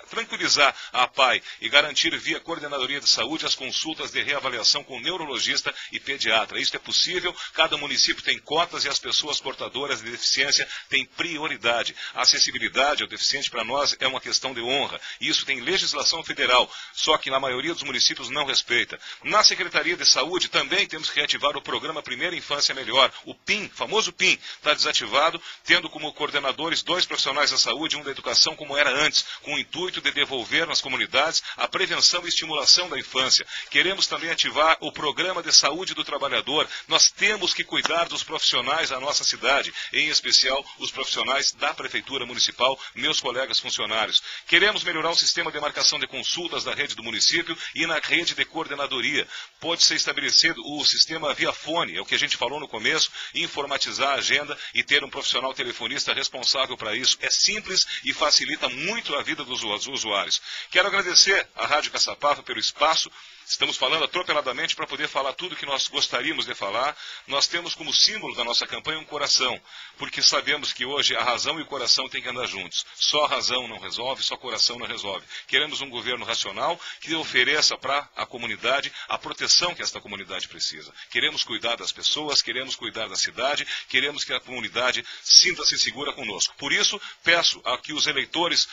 [SPEAKER 5] tranquilizar a PAI e garantir via Coordenadoria de Saúde as consultas de reavaliação com neurologista e pediatra. Isso é possível, cada município tem cotas e as pessoas portadoras de deficiência têm prioridade. A acessibilidade ao deficiente para nós é uma questão de honra. Isso tem legislação federal, só que na maioria dos municípios não respeita. Na Secretaria de Saúde também temos que reativar o programa Primeira Infância Melhor. O PIM, famoso PIM, está desativado, tendo como coordenadores 2 profissionais da saúde e um da educação, como era antes, com o intuito de devolver nas comunidades a prevenção e estimulação da infância. Queremos também ativar o programa de saúde do trabalhador. Nós temos que cuidar dos profissionais da nossa cidade, em especial os profissionais da Prefeitura Municipal, meus colegas funcionários. Queremos melhorar o sistema de marcação de consultas da rede do município e na rede de coordenadoria. Pode ser estabelecido o sistema via fone, é o que a gente falou no começo, informatizar a agenda e ter um profissional telefonista responsável para isso. É simples e facilita muito a vida dos usuários. Quero agradecer à Rádio Caçapava pelo espaço. Estamos falando atropeladamente para poder falar tudo o que nós gostaríamos de falar. Nós temos como símbolo da nossa campanha um coração, porque sabemos que hoje a razão e o coração têm que andar juntos. Só a razão não resolve, só o coração não resolve. Queremos um governo racional que ofereça para a comunidade a proteção que esta comunidade precisa. Queremos cuidar das pessoas, queremos cuidar da cidade, queremos que a comunidade sinta-se segura conosco. Por isso, peço a que os eleitores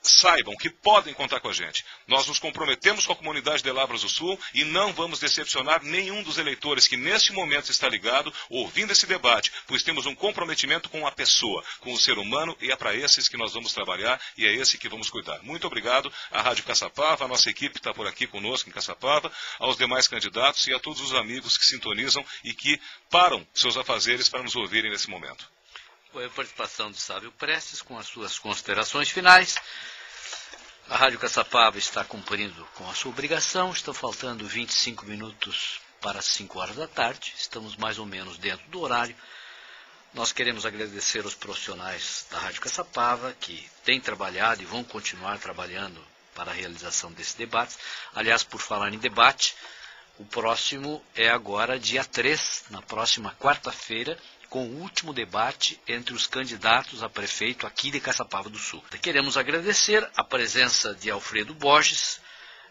[SPEAKER 5] saibam que podem contar com a gente. Nós nos comprometemos com a comunidade de Lavras do Sul e não vamos decepcionar nenhum dos eleitores que neste momento está ligado, ouvindo esse debate, pois temos um comprometimento com a pessoa, com o ser humano, e é para esses que nós vamos trabalhar e é esse que vamos cuidar. Muito obrigado à Rádio Caçapava, a nossa equipe está por aqui conosco em Caçapava, aos demais candidatos e a todos os amigos que sintonizam e que param seus afazeres para nos ouvirem nesse momento.
[SPEAKER 1] Foi a participação de Sávio Prestes com as suas considerações finais. A Rádio Caçapava está cumprindo com a sua obrigação. Estão faltando 25 minutos para as 5 horas da tarde. Estamos mais ou menos dentro do horário. Nós queremos agradecer aos profissionais da Rádio Caçapava que têm trabalhado e vão continuar trabalhando para a realização desses debates. Aliás, por falar em debate, o próximo é agora dia 3, na próxima quarta-feira, com o último debate entre os candidatos a prefeito aqui de Caçapava do Sul. Queremos agradecer a presença de Alfredo Borges,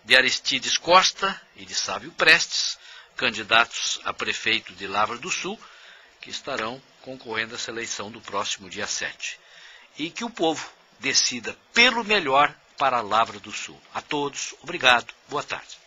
[SPEAKER 1] de Aristides Costa e de Sávio Prestes, candidatos a prefeito de Lavras do Sul, que estarão concorrendo a essa eleição do próximo dia 7. E que o povo decida pelo melhor para Lavras do Sul. A todos, obrigado, boa tarde.